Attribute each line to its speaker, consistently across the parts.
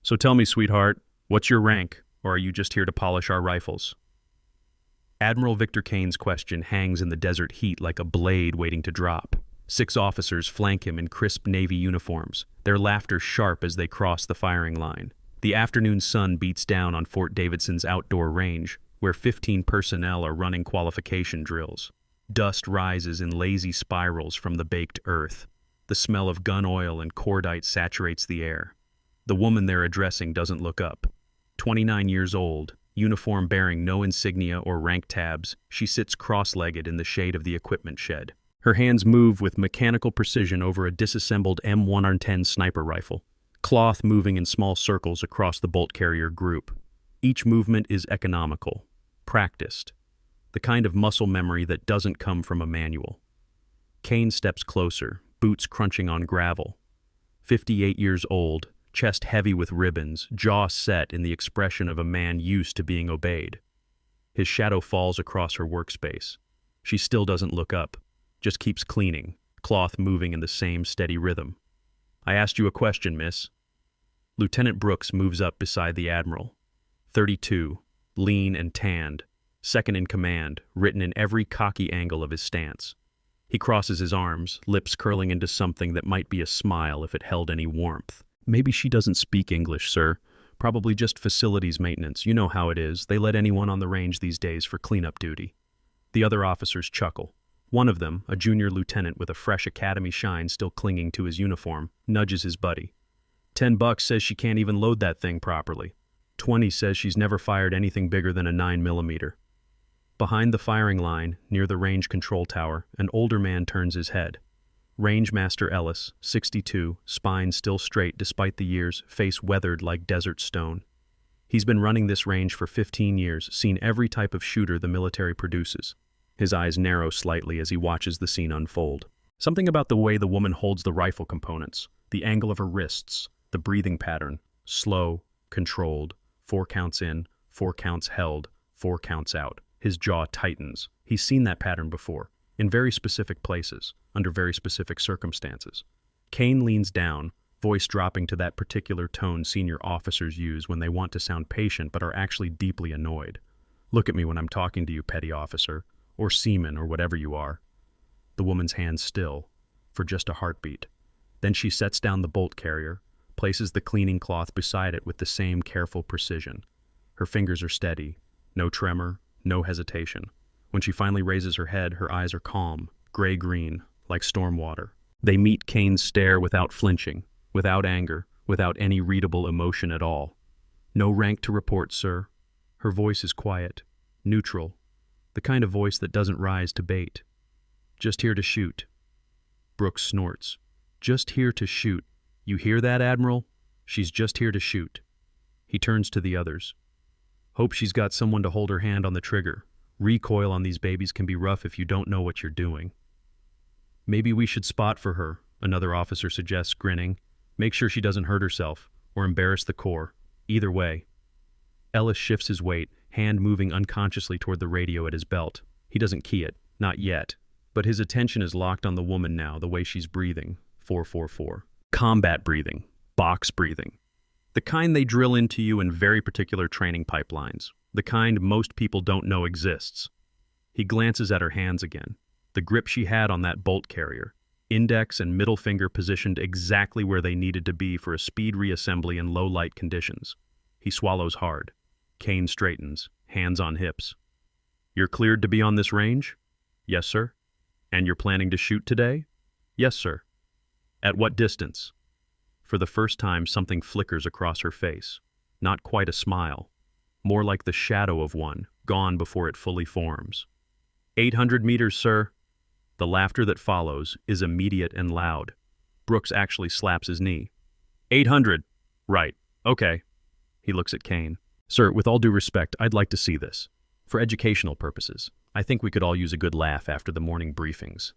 Speaker 1: So tell me, sweetheart, what's your rank, or are you just here to polish our rifles? Admiral Victor Kane's question hangs in the desert heat like a blade waiting to drop. 6 officers flank him in crisp Navy uniforms, their laughter sharp as they cross the firing line. The afternoon sun beats down on Fort Davidson's outdoor range, where 15 personnel are running qualification drills. Dust rises in lazy spirals from the baked earth. The smell of gun oil and cordite saturates the air. The woman they're addressing doesn't look up. 29 years old, uniform bearing no insignia or rank tabs, she sits cross-legged in the shade of the equipment shed. Her hands move with mechanical precision over a disassembled M110 sniper rifle, cloth moving in small circles across the bolt carrier group. Each movement is economical, practiced, the kind of muscle memory that doesn't come from a manual. Kane steps closer, boots crunching on gravel. 58 years old, chest heavy with ribbons, jaw set in the expression of a man used to being obeyed. His shadow falls across her workspace. She still doesn't look up, just keeps cleaning, cloth moving in the same steady rhythm. "I asked you a question, miss." Lieutenant Brooks moves up beside the Admiral. 32, lean and tanned, second in command, written in every cocky angle of his stance. He crosses his arms, lips curling into something that might be a smile if it held any warmth. "Maybe she doesn't speak English, sir. Probably just facilities maintenance. You know how it is. They let anyone on the range these days for cleanup duty." The other officers chuckle. One of them, a junior lieutenant with a fresh academy shine still clinging to his uniform, nudges his buddy. $10 says she can't even load that thing properly. 20 says she's never fired anything bigger than a 9mm. Behind the firing line, near the range control tower, an older man turns his head. Range Master Ellis, 62, spine still straight despite the years, face weathered like desert stone. He's been running this range for 15 years, seen every type of shooter the military produces. His eyes narrow slightly as he watches the scene unfold. Something about the way the woman holds the rifle components, the angle of her wrists, the breathing pattern, slow, controlled, 4 counts in, 4 counts held, 4 counts out. His jaw tightens. He's seen that pattern before, in very specific places, under very specific circumstances. Kane leans down, voice dropping to that particular tone senior officers use when they want to sound patient but are actually deeply annoyed. "Look at me when I'm talking to you, petty officer, or seaman, or whatever you are." The woman's hands still, for just a heartbeat. Then she sets down the bolt carrier, places the cleaning cloth beside it with the same careful precision. Her fingers are steady, no tremor, no hesitation. When she finally raises her head, her eyes are calm, gray-green, like storm water. They meet Kane's stare without flinching, without anger, without any readable emotion at all. "No rank to report, sir." Her voice is quiet, neutral, the kind of voice that doesn't rise to bait. "Just here to shoot." Brooks snorts. "Just here to shoot. You hear that, Admiral? She's just here to shoot." He turns to the others. "Hope she's got someone to hold her hand on the trigger. Recoil on these babies can be rough if you don't know what you're doing." "Maybe we should spot for her," another officer suggests, grinning. "Make sure she doesn't hurt herself, or embarrass the Corps. Either way." Ellis shifts his weight, hand moving unconsciously toward the radio at his belt. He doesn't key it, not yet, but his attention is locked on the woman now, the way she's breathing. 444. Combat breathing, box breathing. The kind they drill into you in very particular training pipelines, the kind most people don't know exists. He glances at her hands again, the grip she had on that bolt carrier, index and middle finger positioned exactly where they needed to be for a speed reassembly in low-light conditions. He swallows hard. Kane straightens, hands on hips. "You're cleared to be on this range?" "Yes, sir." "And you're planning to shoot today?" "Yes, sir." "At what distance?" For the first time, something flickers across her face. Not quite a smile. More like the shadow of one, gone before it fully forms. 800 meters, sir." The laughter that follows is immediate and loud. Brooks actually slaps his knee. 800. Right. Okay. He looks at Kane. "Sir, with all due respect, I'd like to see this. For educational purposes, I think we could all use a good laugh after the morning briefings."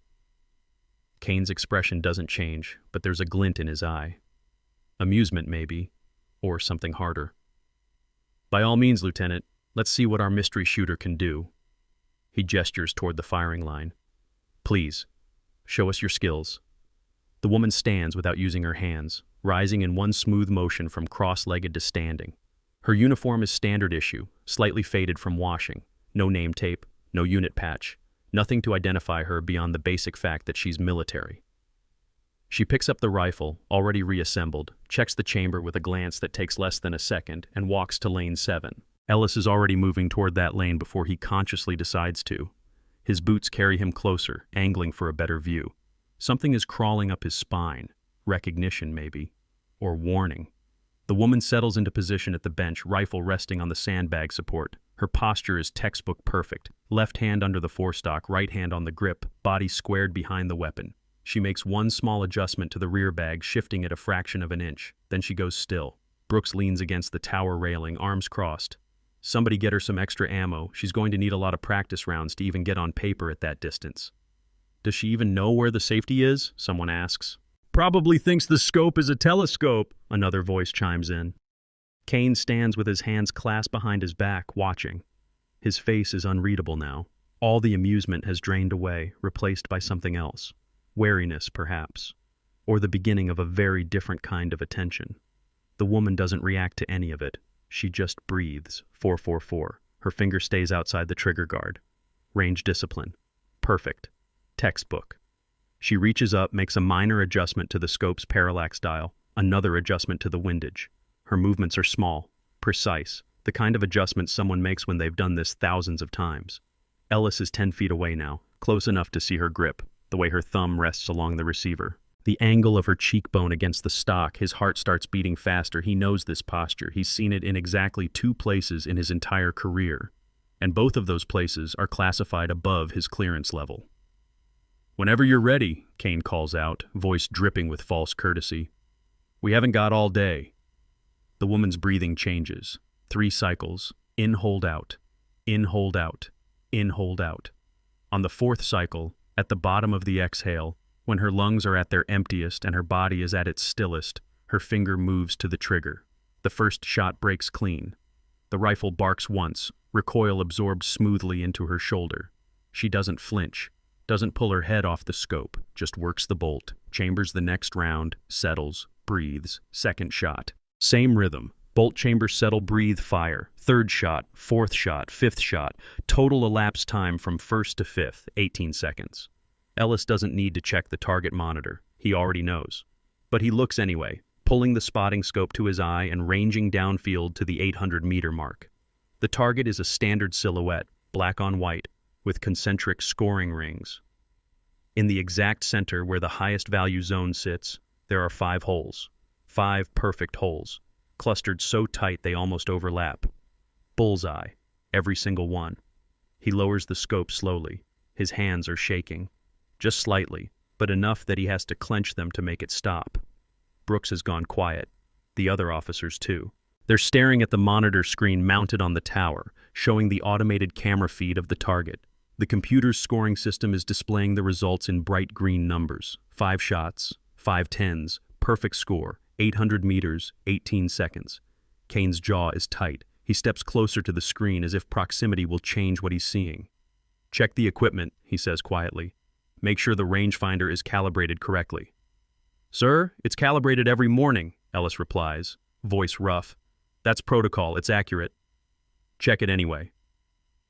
Speaker 1: Kane's expression doesn't change, but there's a glint in his eye. Amusement, maybe, or something harder. "By all means, Lieutenant, let's see what our mystery shooter can do." He gestures toward the firing line. "Please, show us your skills." The woman stands without using her hands, rising in one smooth motion from cross-legged to standing. Her uniform is standard issue, slightly faded from washing. No name tape, no unit patch, nothing to identify her beyond the basic fact that she's military. She picks up the rifle, already reassembled, checks the chamber with a glance that takes less than a second, and walks to lane 7. Ellis is already moving toward that lane before he consciously decides to. His boots carry him closer, angling for a better view. Something is crawling up his spine. Recognition, maybe. Or warning. The woman settles into position at the bench, rifle resting on the sandbag support. Her posture is textbook perfect. Left hand under the forestock, right hand on the grip, body squared behind the weapon. She makes one small adjustment to the rear bag, shifting it a fraction of an inch. Then she goes still. Brooks leans against the tower railing, arms crossed. Somebody get her some extra ammo. She's going to need a lot of practice rounds to even get on paper at that distance. Does she even know where the safety is? Someone asks. Probably thinks the scope is a telescope, another voice chimes in. Kane stands with his hands clasped behind his back, watching. His face is unreadable now. All the amusement has drained away, replaced by something else. Wariness, perhaps. Or the beginning of a very different kind of attention. The woman doesn't react to any of it. She just breathes. 444. Her finger stays outside the trigger guard. Range discipline. Perfect. Textbook. She reaches up, makes a minor adjustment to the scope's parallax dial, another adjustment to the windage. Her movements are small, precise, the kind of adjustment someone makes when they've done this thousands of times. Ellis is 10 feet away now, close enough to see her grip, the way her thumb rests along the receiver. The angle of her cheekbone against the stock, his heart starts beating faster. He knows this posture. He's seen it in exactly 2 places in his entire career. And both of those places are classified above his clearance level. Whenever you're ready, Kane calls out, voice dripping with false courtesy. We haven't got all day. The woman's breathing changes. 3 cycles. In, hold out. In, hold out. In, hold out. On the 4th cycle, at the bottom of the exhale, when her lungs are at their emptiest and her body is at its stillest, her finger moves to the trigger. The first shot breaks clean. The rifle barks once, recoil absorbed smoothly into her shoulder. She doesn't flinch, doesn't pull her head off the scope, just works the bolt, chambers the next round, settles, breathes, 2nd shot. Same rhythm. Bolt chamber, settle, breathe, fire. 3rd shot, 4th shot, 5th shot. Total elapsed time from 1st to 5th, 18 seconds. Ellis doesn't need to check the target monitor. He already knows. But he looks anyway, pulling the spotting scope to his eye and ranging downfield to the 800-meter mark. The target is a standard silhouette, black on white, with concentric scoring rings. In the exact center where the highest value zone sits, there are 5 holes. 5 perfect holes, clustered so tight they almost overlap. Bullseye, every single one. He lowers the scope slowly. His hands are shaking. Just slightly, but enough that he has to clench them to make it stop. Brooks has gone quiet. The other officers, too. They're staring at the monitor screen mounted on the tower, showing the automated camera feed of the target. The computer's scoring system is displaying the results in bright green numbers. 5 shots, 5 tens, perfect score, 800 meters, 18 seconds. Kane's jaw is tight. He steps closer to the screen as if proximity will change what he's seeing. Check the equipment, he says quietly. Make sure the rangefinder is calibrated correctly. Sir, it's calibrated every morning, Ellis replies, voice rough. That's protocol, it's accurate. Check it anyway.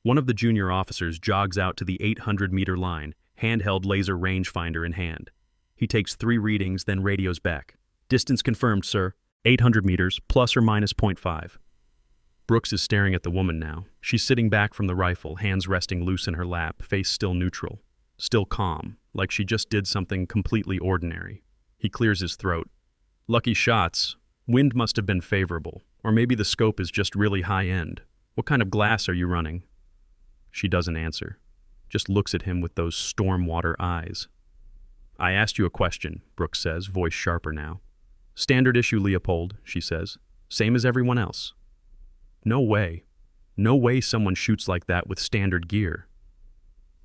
Speaker 1: One of the junior officers jogs out to the 800-meter line, handheld laser rangefinder in hand. He takes 3 readings, then radios back. Distance confirmed, sir. 800 meters, plus or minus 0.5. Brooks is staring at the woman now. She's sitting back from the rifle, hands resting loose in her lap, face still neutral. Still calm, like she just did something completely ordinary. He clears his throat. Lucky shots. Wind must have been favorable. Or maybe the scope is just really high-end. What kind of glass are you running? She doesn't answer. Just looks at him with those stormwater eyes. I asked you a question, Brooks says, voice sharper now. Standard issue, Leopold, she says. Same as everyone else. No way. No way someone shoots like that with standard gear.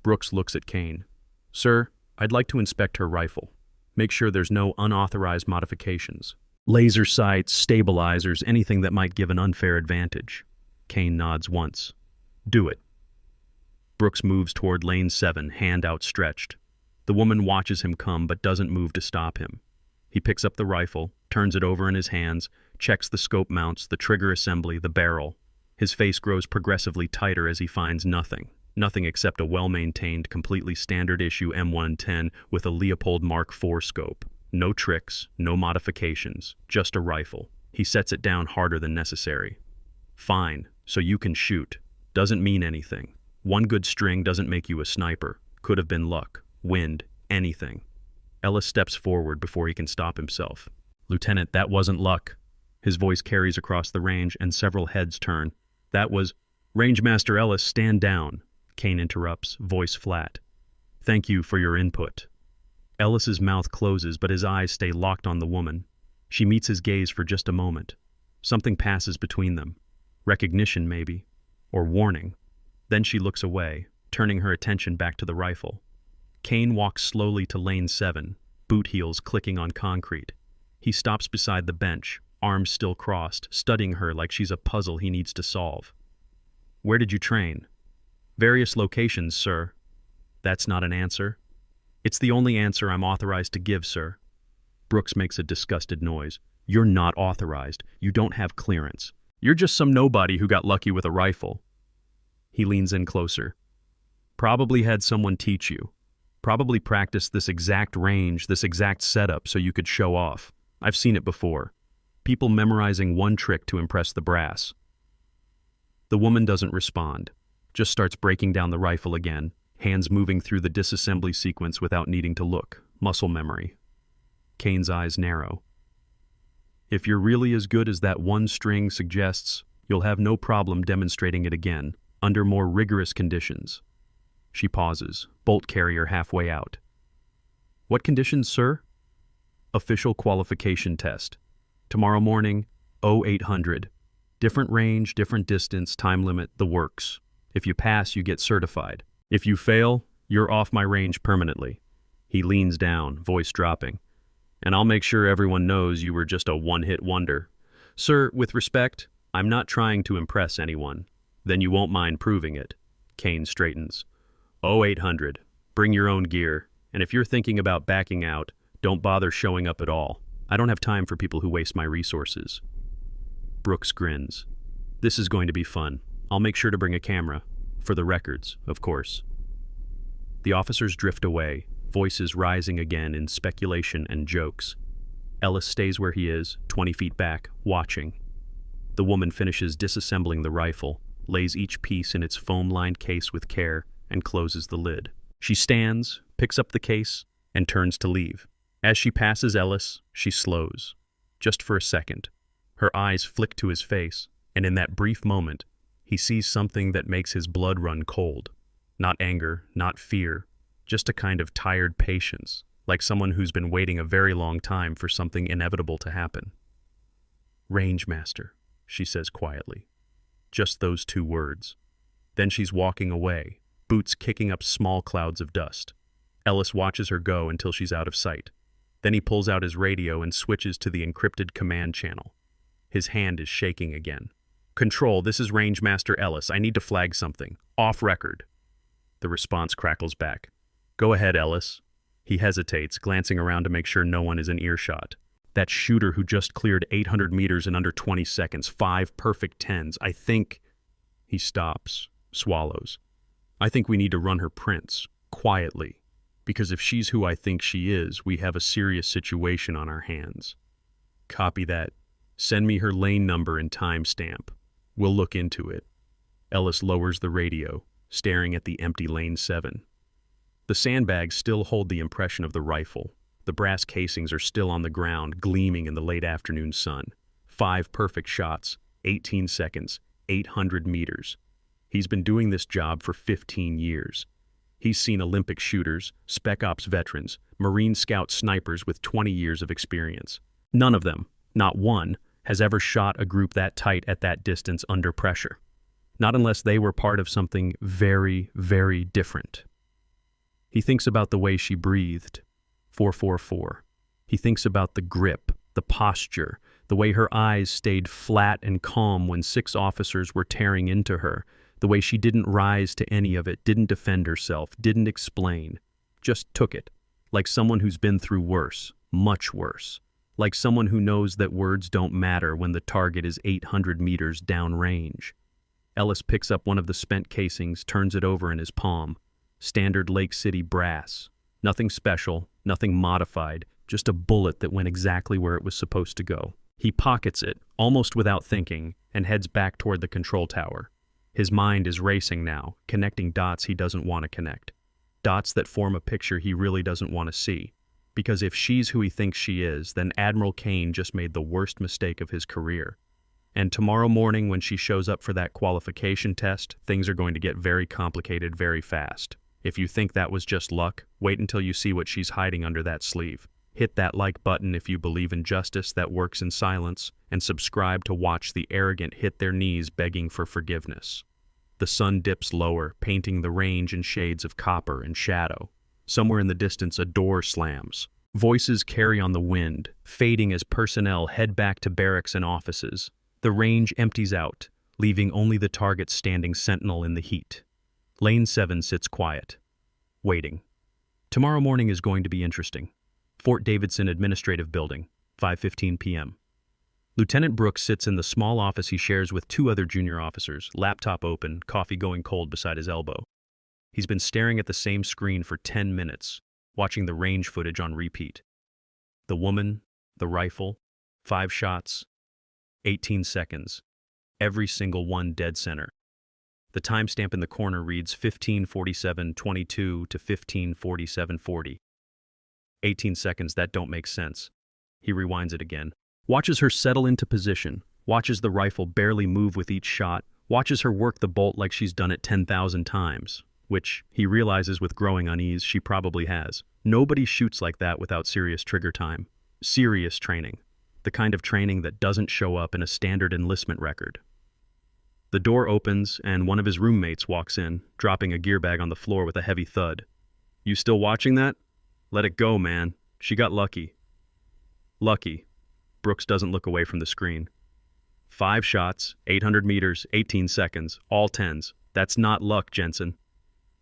Speaker 1: Brooks looks at Kane. Sir, I'd like to inspect her rifle. Make sure there's no unauthorized modifications. Laser sights, stabilizers, anything that might give an unfair advantage. Kane nods once. Do it. Brooks moves toward lane 7, hand outstretched. The woman watches him come but doesn't move to stop him. He picks up the rifle, turns it over in his hands, checks the scope mounts, the trigger assembly, the barrel. His face grows progressively tighter as he finds nothing. Nothing except a well-maintained, completely standard-issue M110 with a Leopold Mark IV scope. No tricks, no modifications, just a rifle. He sets it down harder than necessary. Fine, so you can shoot. Doesn't mean anything. One good string doesn't make you a sniper. Could have been luck, wind, anything. Ellis steps forward before he can stop himself. Lieutenant, that wasn't luck. His voice carries across the range and several heads turn. That was... Rangemaster Ellis, stand down. Kane interrupts, voice flat. Thank you for your input. Ellis's mouth closes, but his eyes stay locked on the woman. She meets his gaze for just a moment. Something passes between them. Recognition, maybe. Or warning. Then she looks away, turning her attention back to the rifle. Kane walks slowly to lane 7, boot heels clicking on concrete. He stops beside the bench, arms still crossed, studying her like she's a puzzle he needs to solve. Where did you train? Various locations, sir. That's not an answer. It's the only answer I'm authorized to give, sir. Brooks makes a disgusted noise. You're not authorized. You don't have clearance. You're just some nobody who got lucky with a rifle. He leans in closer. Probably had someone teach you. Probably practiced this exact range, this exact setup so you could show off. I've seen it before. People memorizing one trick to impress the brass. The woman doesn't respond. Just starts breaking down the rifle again, hands moving through the disassembly sequence without needing to look. Muscle memory. Kane's eyes narrow. If you're really as good as that one string suggests, you'll have no problem demonstrating it again, under more rigorous conditions. She pauses, bolt carrier halfway out. What conditions, sir? Official qualification test. Tomorrow morning, 0800. Different range, different distance, time limit, the works. If you pass, you get certified. If you fail, you're off my range permanently. He leans down, voice dropping. And I'll make sure everyone knows you were just a one-hit wonder. Sir, with respect, I'm not trying to impress anyone. Then you won't mind proving it. Kane straightens. 0800. Bring your own gear. And if you're thinking about backing out, don't bother showing up at all. I don't have time for people who waste my resources. Brooks grins. This is going to be fun. I'll make sure to bring a camera. For the records, of course. The officers drift away, voices rising again in speculation and jokes. Ellis stays where he is, 20 feet back, watching. The woman finishes disassembling the rifle, lays each piece in its foam-lined case with care, and closes the lid. She stands, picks up the case, and turns to leave. As she passes Ellis, she slows. Just for a second. Her eyes flick to his face, and in that brief moment, he sees something that makes his blood run cold. Not anger, not fear, just a kind of tired patience, like someone who's been waiting a very long time for something inevitable to happen. Rangemaster, she says quietly. Just those 2 words. Then she's walking away, boots kicking up small clouds of dust. Ellis watches her go until she's out of sight. Then he pulls out his radio and switches to the encrypted command channel. His hand is shaking again. Control, this is Rangemaster Ellis. I need to flag something. Off record. The response crackles back. Go ahead, Ellis. He hesitates, glancing around to make sure no one is in earshot. That shooter who just cleared 800 meters in under 20 seconds, 5 perfect 10s. I think... He stops, swallows. I think we need to run her prints, quietly. Because if she's who I think she is, we have a serious situation on our hands. Copy that. Send me her lane number and timestamp. We'll look into it. Ellis lowers the radio, staring at the empty lane 7. The sandbags still hold the impression of the rifle. The brass casings are still on the ground, gleaming in the late afternoon sun. 5 perfect shots, 18 seconds, 800 meters. He's been doing this job for 15 years. He's seen Olympic shooters, Spec Ops veterans, Marine Scout snipers with 20 years of experience. None of them, not one, has ever shot a group that tight at that distance under pressure. Not unless they were part of something very, very different. He thinks about the way she breathed. 444. He thinks about the grip, the posture, the way her eyes stayed flat and calm when 6 officers were tearing into her, the way she didn't rise to any of it, didn't defend herself, didn't explain, just took it, like someone who's been through worse, much worse. Like someone who knows that words don't matter when the target is 800 meters downrange. Ellis picks up one of the spent casings, turns it over in his palm. Standard Lake City brass. Nothing special, nothing modified, just a bullet that went exactly where it was supposed to go. He pockets it, almost without thinking, and heads back toward the control tower. His mind is racing now, connecting dots he doesn't want to connect. Dots that form a picture he really doesn't want to see. Because if she's who he thinks she is, then Admiral Kane just made the worst mistake of his career. And tomorrow morning when she shows up for that qualification test, things are going to get very complicated very fast. If you think that was just luck, wait until you see what she's hiding under that sleeve. Hit that like button if you believe in justice that works in silence, and subscribe to watch the arrogant hit their knees begging for forgiveness. The sun dips lower, painting the range in shades of copper and shadow. Somewhere in the distance, a door slams. Voices carry on the wind, fading as personnel head back to barracks and offices. The range empties out, leaving only the target standing sentinel in the heat. Lane 7 sits quiet, waiting. Tomorrow morning is going to be interesting. Fort Davidson Administrative Building, 5:15 p.m. Lieutenant Brooks sits in the small office he shares with two other junior officers, laptop open, coffee going cold beside his elbow. He's been staring at the same screen for 10 minutes, watching the range footage on repeat. The woman, the rifle, 5 shots, 18 seconds, every single one dead center. The timestamp in the corner reads 15:47:22 to 15:47:40. 18 seconds, that don't make sense. He rewinds it again. Watches her settle into position, watches the rifle barely move with each shot, watches her work the bolt like she's done it 10,000 times, which, he realizes with growing unease, she probably has. Nobody shoots like that without serious trigger time. Serious training. The kind of training that doesn't show up in a standard enlistment record. The door opens, and one of his roommates walks in, dropping a gear bag on the floor with a heavy thud. "You still watching that? Let it go, man. She got lucky." Lucky. Brooks doesn't look away from the screen. 5 shots, 800 meters, 18 seconds, all 10s. That's not luck, Jensen.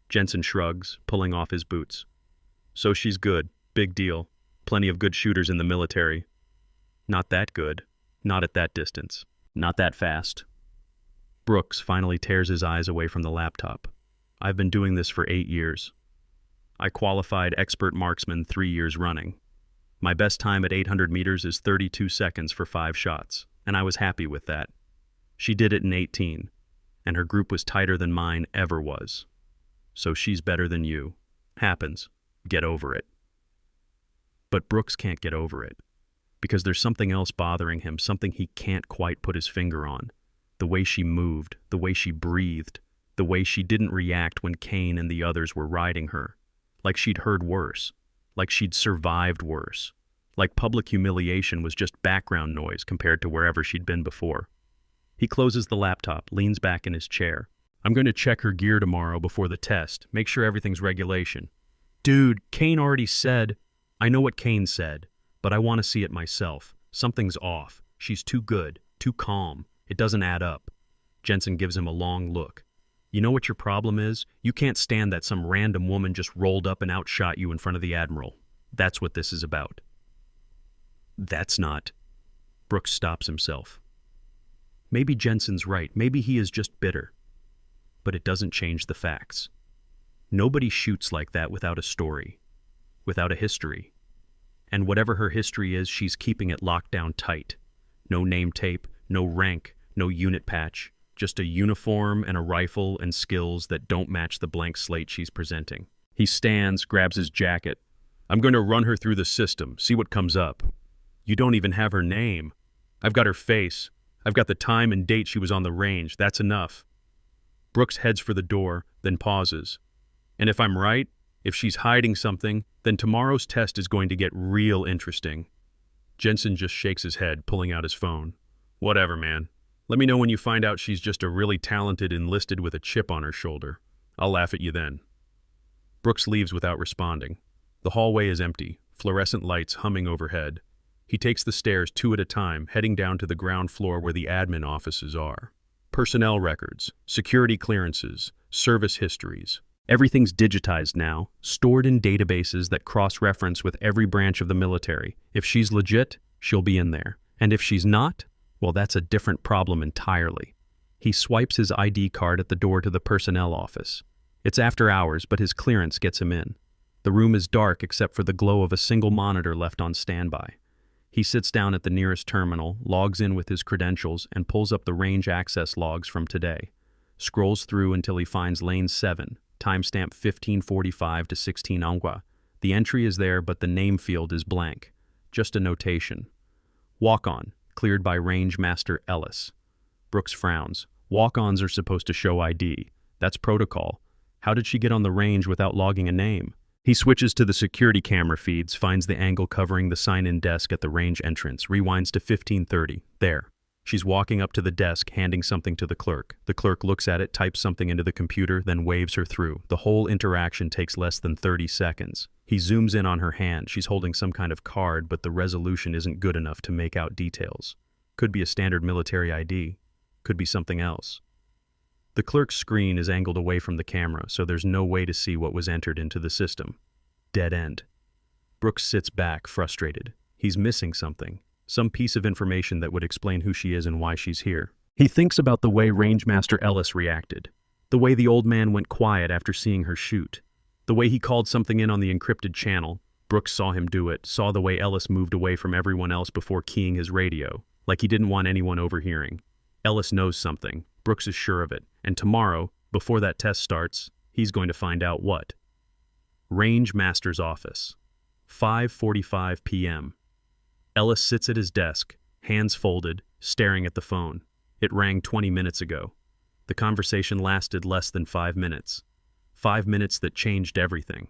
Speaker 1: Jensen shrugs, pulling off his boots. So she's good. Big deal. Plenty of good shooters in the military. Not that good. Not at that distance. Not that fast. Brooks finally tears his eyes away from the laptop. I've been doing this for 8 years. I qualified expert marksman 3 years running. My best time at 800 meters is 32 seconds for 5 shots, and I was happy with that. She did it in 18, and her group was tighter than mine ever was. So she's better than you. Happens. Get over it. But Brooks can't get over it, because there's something else bothering him, something he can't quite put his finger on. The way she moved, the way she breathed, the way she didn't react when Kane and the others were riding her. Like she'd heard worse. Like she'd survived worse. Like public humiliation was just background noise compared to wherever she'd been before. He closes the laptop, leans back in his chair. I'm going to check her gear tomorrow before the test, make sure everything's regulation. Dude, Kane already said. I know what Kane said, but I want to see it myself. Something's off. She's too good, too calm. It doesn't add up. Jensen gives him a long look. You know what your problem is? You can't stand that some random woman just rolled up and outshot you in front of the Admiral. That's what this is about. That's not. Brooks stops himself. Maybe Jensen's right. Maybe he is just bitter. But it doesn't change the facts. Nobody shoots like that without a story, without a history. And whatever her history is, she's keeping it locked down tight. No name tape, no rank, no unit patch. Just a uniform and a rifle and skills that don't match the blank slate she's presenting. He stands, grabs his jacket. I'm going to run her through the system, see what comes up. You don't even have her name. I've got her face. I've got the time and date she was on the range. That's enough. Brooks heads for the door, then pauses. And if I'm right, if she's hiding something, then tomorrow's test is going to get real interesting. Jensen just shakes his head, pulling out his phone. Whatever, man. Let me know when you find out she's just a really talented enlisted with a chip on her shoulder. I'll laugh at you then. Brooks leaves without responding. The hallway is empty, fluorescent lights humming overhead. He takes the stairs 2 at a time, heading down to the ground floor where the admin offices are. Personnel records, security clearances, service histories. Everything's digitized now, stored in databases that cross-reference with every branch of the military. If she's legit, she'll be in there. And if she's not, well, that's a different problem entirely. He swipes his ID card at the door to the personnel office. It's after hours, but his clearance gets him in. The room is dark except for the glow of a single monitor left on standby. He sits down at the nearest terminal, logs in with his credentials, and pulls up the range access logs from today. Scrolls through until he finds lane 7, timestamp 1545 to 16 Angua. The entry is there, but the name field is blank. Just a notation. Walk-on, cleared by Range Master Ellis. Brooks frowns. Walk-ons are supposed to show ID. That's protocol. How did she get on the range without logging a name? He switches to the security camera feeds, finds the angle covering the sign-in desk at the range entrance, rewinds to 1530. There. She's walking up to the desk, handing something to the clerk. The clerk looks at it, types something into the computer, then waves her through. The whole interaction takes less than 30 seconds. He zooms in on her hand. She's holding some kind of card, but the resolution isn't good enough to make out details. Could be a standard military ID. Could be something else. The clerk's screen is angled away from the camera, so there's no way to see what was entered into the system. Dead end. Brooks sits back, frustrated. He's missing something. Some piece of information that would explain who she is and why she's here. He thinks about the way Rangemaster Ellis reacted. The way the old man went quiet after seeing her shoot. The way he called something in on the encrypted channel. Brooks saw him do it, saw the way Ellis moved away from everyone else before keying his radio, like he didn't want anyone overhearing. Ellis knows something. Brooks is sure of it. And tomorrow, before that test starts, he's going to find out what. Rangemaster's office. 5:45 p.m. Ellis sits at his desk, hands folded, staring at the phone. It rang 20 minutes ago. The conversation lasted less than 5 minutes. 5 minutes that changed everything.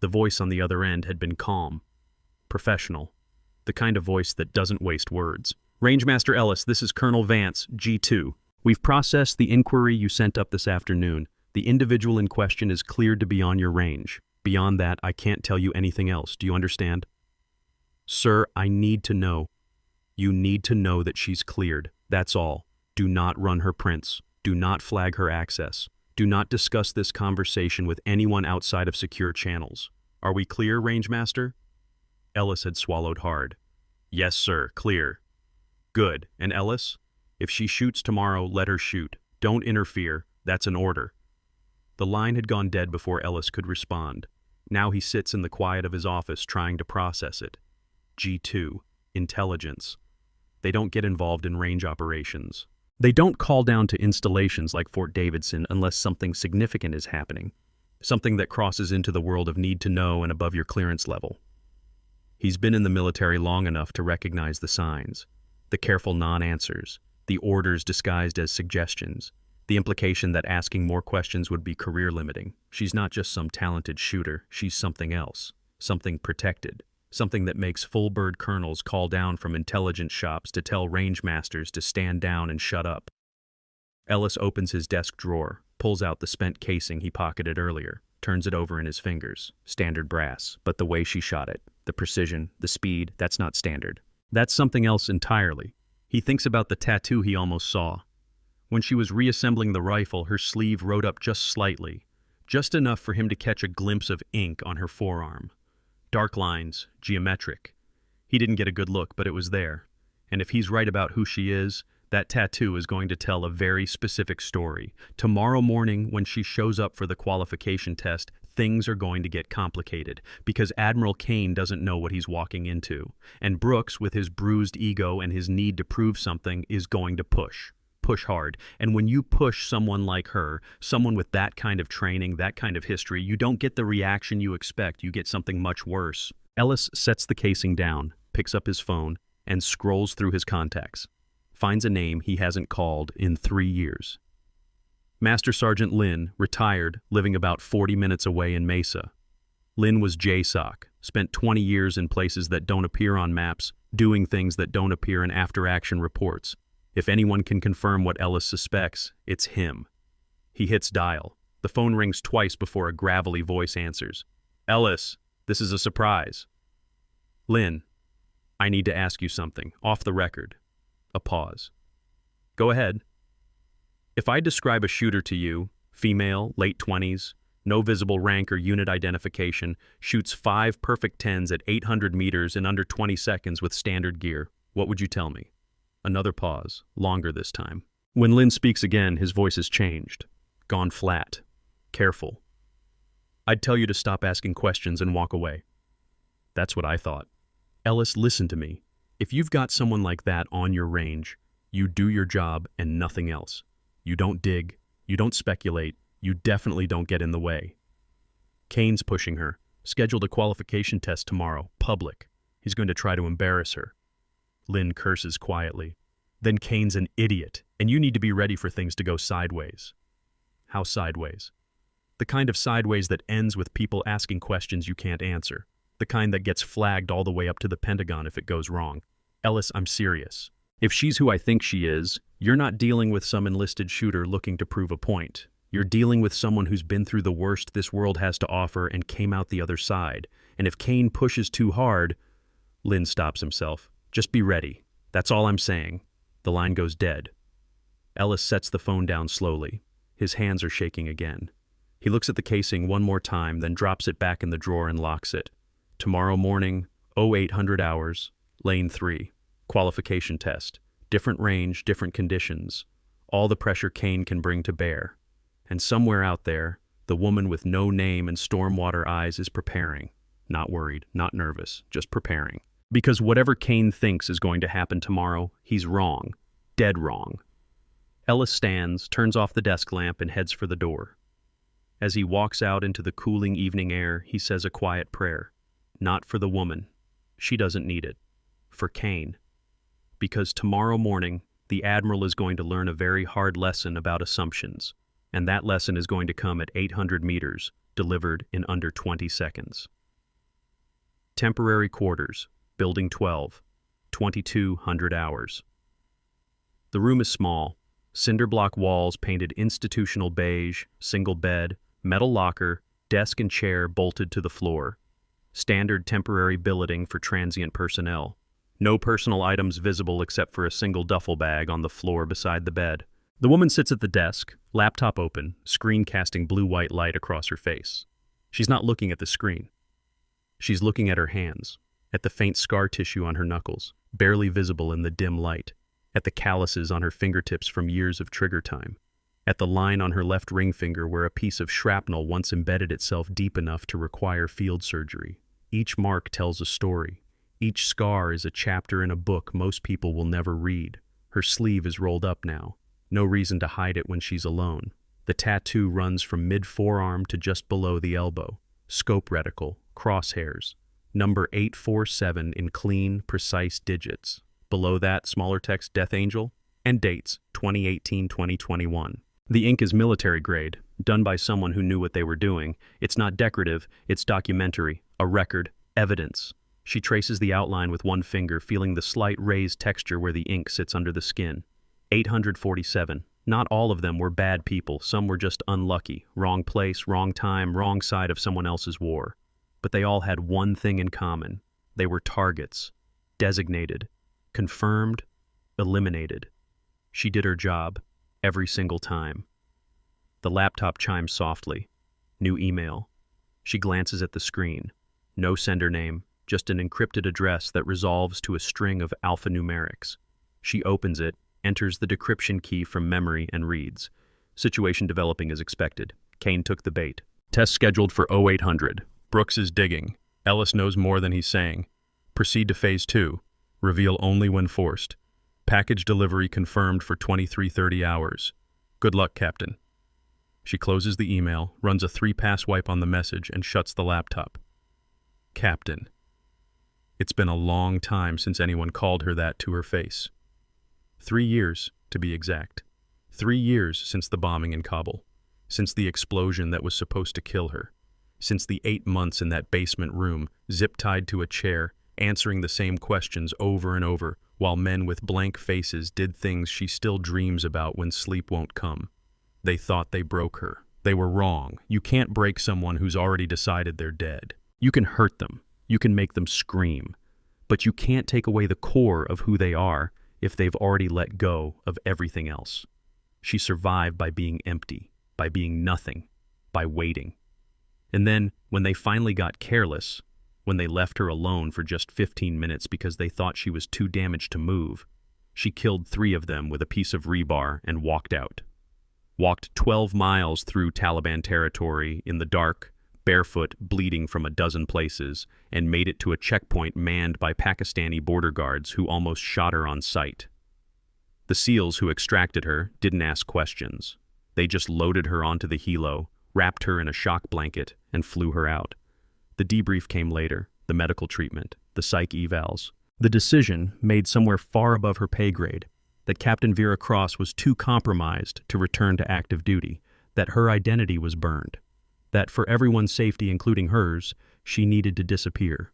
Speaker 1: The voice on the other end had been calm, professional, the kind of voice that doesn't waste words. Rangemaster Ellis, this is Colonel Vance, G2. We've processed the inquiry you sent up this afternoon. The individual in question is cleared to be on your range. Beyond that, I can't tell you anything else. Do you understand? Sir, I need to know. You need to know that she's cleared. That's all. Do not run her prints. Do not flag her access. Do not discuss this conversation with anyone outside of secure channels. Are we clear, Rangemaster? Ellis had swallowed hard. Yes, sir, clear. Good. And Ellis? If she shoots tomorrow, let her shoot. Don't interfere. That's an order. The line had gone dead before Ellis could respond. Now he sits in the quiet of his office trying to process it. G2. Intelligence. They don't get involved in range operations. They don't call down to installations like Fort Davidson unless something significant is happening. Something that crosses into the world of need to know and above your clearance level. He's been in the military long enough to recognize the signs. The careful non-answers. The orders disguised as suggestions. The implication that asking more questions would be career-limiting. She's not just some talented shooter, she's something else. Something protected. Something that makes full-bird colonels call down from intelligence shops to tell range masters to stand down and shut up. Ellis opens his desk drawer, pulls out the spent casing he pocketed earlier, turns it over in his fingers. Standard brass, but the way she shot it, the precision, the speed, that's not standard. That's something else entirely. He thinks about the tattoo he almost saw. When she was reassembling the rifle, her sleeve rode up just slightly, just enough for him to catch a glimpse of ink on her forearm. Dark lines, geometric. He didn't get a good look, but it was there. And if he's right about who she is, that tattoo is going to tell a very specific story. Tomorrow morning, when she shows up for the qualification test, things are going to get complicated because Admiral Kane doesn't know what he's walking into. And Brooks, with his bruised ego and his need to prove something, is going to push. Push hard. And when you push someone like her, someone with that kind of training, that kind of history, you don't get the reaction you expect. You get something much worse. Ellis sets the casing down, picks up his phone, and scrolls through his contacts. Finds a name he hasn't called in 3 years. Master Sergeant Lin, retired, living about 40 minutes away in Mesa. Lin was JSOC, spent 20 years in places that don't appear on maps, doing things that don't appear in after-action reports. If anyone can confirm what Ellis suspects, it's him. He hits dial. The phone rings twice before a gravelly voice answers. Ellis, this is a surprise. Lin, I need to ask you something, off the record. A pause. Go ahead. If I describe a shooter to you, female, late 20s, No visible rank or unit identification, shoots 5 perfect 10s at 800 meters in under 20 seconds with standard gear. What would you tell me? Another pause, longer this time. When Lynn speaks again, his voice has changed. Gone flat. Careful. I'd tell you to stop asking questions and walk away. That's what I thought. Ellis, listen to me. If you've got someone like that on your range, you do your job and nothing else. You don't dig, you don't speculate, you definitely don't get in the way. Kane's pushing her. Scheduled a qualification test tomorrow, public. He's going to try to embarrass her. Lynn curses quietly. Then Kane's an idiot, and you need to be ready for things to go sideways. How sideways? The kind of sideways that ends with people asking questions you can't answer. The kind that gets flagged all the way up to the Pentagon if it goes wrong. Ellis, I'm serious. If she's who I think she is, you're not dealing with some enlisted shooter looking to prove a point. You're dealing with someone who's been through the worst this world has to offer and came out the other side. And if Kane pushes too hard... Lynn stops himself. Just be ready. That's all I'm saying. The line goes dead. Ellis sets the phone down slowly. His hands are shaking again. He looks at the casing one more time, then drops it back in the drawer and locks it. Tomorrow morning, 0800 hours, lane 3. Qualification test. Different range, different conditions. All the pressure Kane can bring to bear. And somewhere out there, the woman with no name and stormwater eyes is preparing. Not worried, not nervous, just preparing. Because whatever Kane thinks is going to happen tomorrow, he's wrong. Dead wrong. Ellis stands, turns off the desk lamp, and heads for the door. As he walks out into the cooling evening air, he says a quiet prayer. Not for the woman. She doesn't need it. For Kane. Because tomorrow morning, the Admiral is going to learn a very hard lesson about assumptions. And that lesson is going to come at 800 meters, delivered in under 20 seconds. Temporary quarters, Building 12, 2200 hours. The room is small, cinder block walls painted institutional beige, single bed, metal locker, desk and chair bolted to the floor. Standard temporary billeting for transient personnel. No personal items visible except for a single duffel bag on the floor beside the bed. The woman sits at the desk, laptop open, screen casting blue-white light across her face. She's not looking at the screen. She's looking at her hands, at the faint scar tissue on her knuckles, barely visible in the dim light, at the calluses on her fingertips from years of trigger time, at the line on her left ring finger where a piece of shrapnel once embedded itself deep enough to require field surgery. Each mark tells a story. Each scar is a chapter in a book most people will never read. Her sleeve is rolled up now. No reason to hide it when she's alone. The tattoo runs from mid-forearm to just below the elbow. Scope reticle, crosshairs. Number 847 in clean, precise digits. Below that, smaller text, Death Angel, and dates, 2018-2021. The ink is military grade, done by someone who knew what they were doing. It's not decorative, it's documentary, a record, evidence. She traces the outline with one finger, feeling the slight raised texture where the ink sits under the skin. 847. Not all of them were bad people, some were just unlucky. Wrong place, wrong time, wrong side of someone else's war. But they all had one thing in common. They were targets. Designated. Confirmed. Eliminated. She did her job. Every single time. The laptop chimes softly. New email. She glances at the screen. No sender name, just an encrypted address that resolves to a string of alphanumerics. She opens it, enters the decryption key from memory, and reads. Situation developing as expected. Kane took the bait. Test scheduled for 0800. Brooks is digging. Ellis knows more than he's saying. Proceed to Phase 2. Reveal only when forced. Package delivery confirmed for 2330 hours. Good luck, Captain. She closes the email, runs a 3-pass wipe on the message, and shuts the laptop. Captain. It's been a long time since anyone called her that to her face. 3 years, to be exact. 3 years since the bombing in Kabul. Since the explosion that was supposed to kill her. Since the 8 months in that basement room, zip-tied to a chair, answering the same questions over and over, while men with blank faces did things she still dreams about when sleep won't come. They thought they broke her. They were wrong. You can't break someone who's already decided they're dead. You can hurt them. You can make them scream. But you can't take away the core of who they are if they've already let go of everything else. She survived by being empty, by being nothing, by waiting. And then, when they finally got careless, when they left her alone for just 15 minutes because they thought she was too damaged to move, she killed 3 of them with a piece of rebar and walked out. Walked 12 miles through Taliban territory in the dark, barefoot, bleeding from a dozen places, and made it to a checkpoint manned by Pakistani border guards who almost shot her on sight. The SEALs who extracted her didn't ask questions. They just loaded her onto the helo, wrapped her in a shock blanket, and flew her out. The debrief came later, the medical treatment, the psych evals. The decision, made somewhere far above her pay grade, that Captain Vera Cross was too compromised to return to active duty, that her identity was burned, that for everyone's safety, including hers, she needed to disappear.